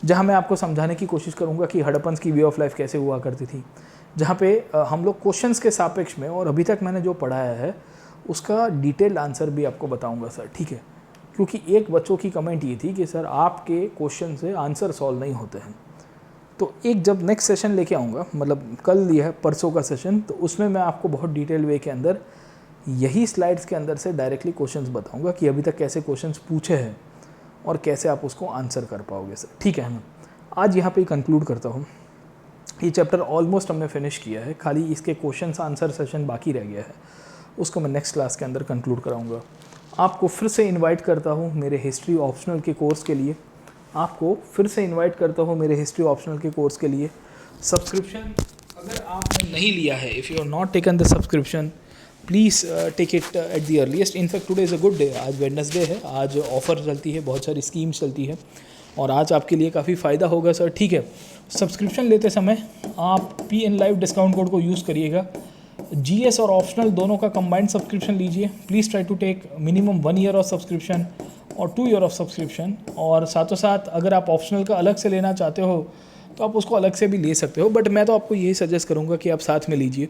[SPEAKER 1] जहाँ मैं आपको समझाने की कोशिश करूँगा कि हड़प्पन्स की वे ऑफ लाइफ कैसे हुआ करती थी, जहाँ पे हम लोग क्वेश्चंस के सापेक्ष में और अभी तक मैंने जो पढ़ाया है उसका डिटेल्ड आंसर भी आपको बताऊँगा सर, ठीक है। क्योंकि एक बच्चों की कमेंट ये थी कि सर आपके क्वेश्चन से आंसर सॉल्व नहीं होते हैं। तो एक जब नेक्स्ट सेशन लेके आऊँगा, मतलब कल ये है परसों का सेशन, तो उसमें मैं आपको बहुत डिटेल वे के अंदर यही स्लाइड्स के अंदर से डायरेक्टली क्वेश्चंस बताऊँगा कि अभी तक कैसे क्वेश्चंस पूछे हैं और कैसे आप उसको आंसर कर पाओगे सर, ठीक है ना। आज यहाँ पे कंक्लूड करता हूँ। ये चैप्टर ऑलमोस्ट हमने फिनिश किया है, खाली इसके क्वेश्चंस आंसर सेशन बाकी रह गया है, उसको मैं नेक्स्ट क्लास के अंदर कंक्लूड कराऊँगा। आपको फिर से इनवाइट करता हूँ मेरे हिस्ट्री ऑप्शनल के कोर्स के लिए, आपको फिर से इनवाइट करता हूँ मेरे हिस्ट्री ऑप्शनल के कोर्स के लिए। सब्सक्रिप्शन अगर आपने नहीं लिया है, if you are not taken the subscription, please take it at the earliest. In fact today is a good day, आज वेडनेसडे है, आज ऑफ़र चलती है, बहुत सारी स्कीम्स चलती है और आज आपके लिए काफ़ी फ़ायदा होगा सर, ठीक है। सब्सक्रिप्शन लेते समय आप PN लाइव डिस्काउंट कोड को यूज़ करिएगा, GS और ऑप्शनल दोनों का कंबाइंड सब्सक्रिप्शन लीजिए। Please try to take minimum 1 year of subscription और 2 ईयर ऑफ सब्सक्रिप्शन। और साथों साथ अगर आप ऑप्शनल का अलग से लेना चाहते हो तो आप उसको अलग से भी ले सकते हो, बट मैं तो आपको यही सजेस्ट करूँगा कि आप साथ में लीजिए,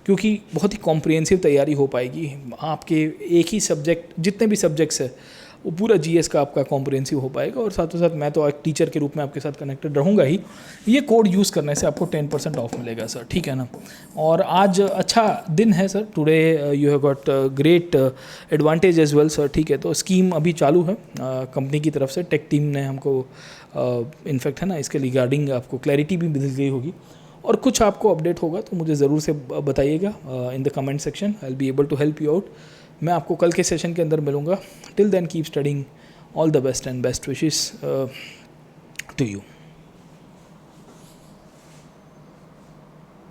[SPEAKER 1] क्योंकि बहुत ही कॉम्प्रिहेंसिव तैयारी हो पाएगी आपके एक ही सब्जेक्ट, जितने भी सब्जेक्ट्स है वो पूरा GS का आपका कॉम्प्रिहेंसिव हो पाएगा। और साथों साथ मैं तो एक टीचर के रूप में आपके साथ कनेक्टेड रहूँगा ही। ये कोड यूज़ करने से आपको 10% ऑफ मिलेगा सर, ठीक है ना। और आज अच्छा दिन है sir, today you have got great advantage as well sir, ठीक है। तो स्कीम अभी चालू है कंपनी की तरफ से, टेक टीम ने हमको इनफैक्ट है ना इसके रिगार्डिंग आपको क्लैरिटी भी मिल गई होगी। और कुछ आपको अपडेट होगा तो मुझे ज़रूर से बताइएगा in the comment section, I will be able to help you out. मैं आपको कल के सेशन के अंदर मिलूँगा। Till then keep studying, all the best and best wishes to you.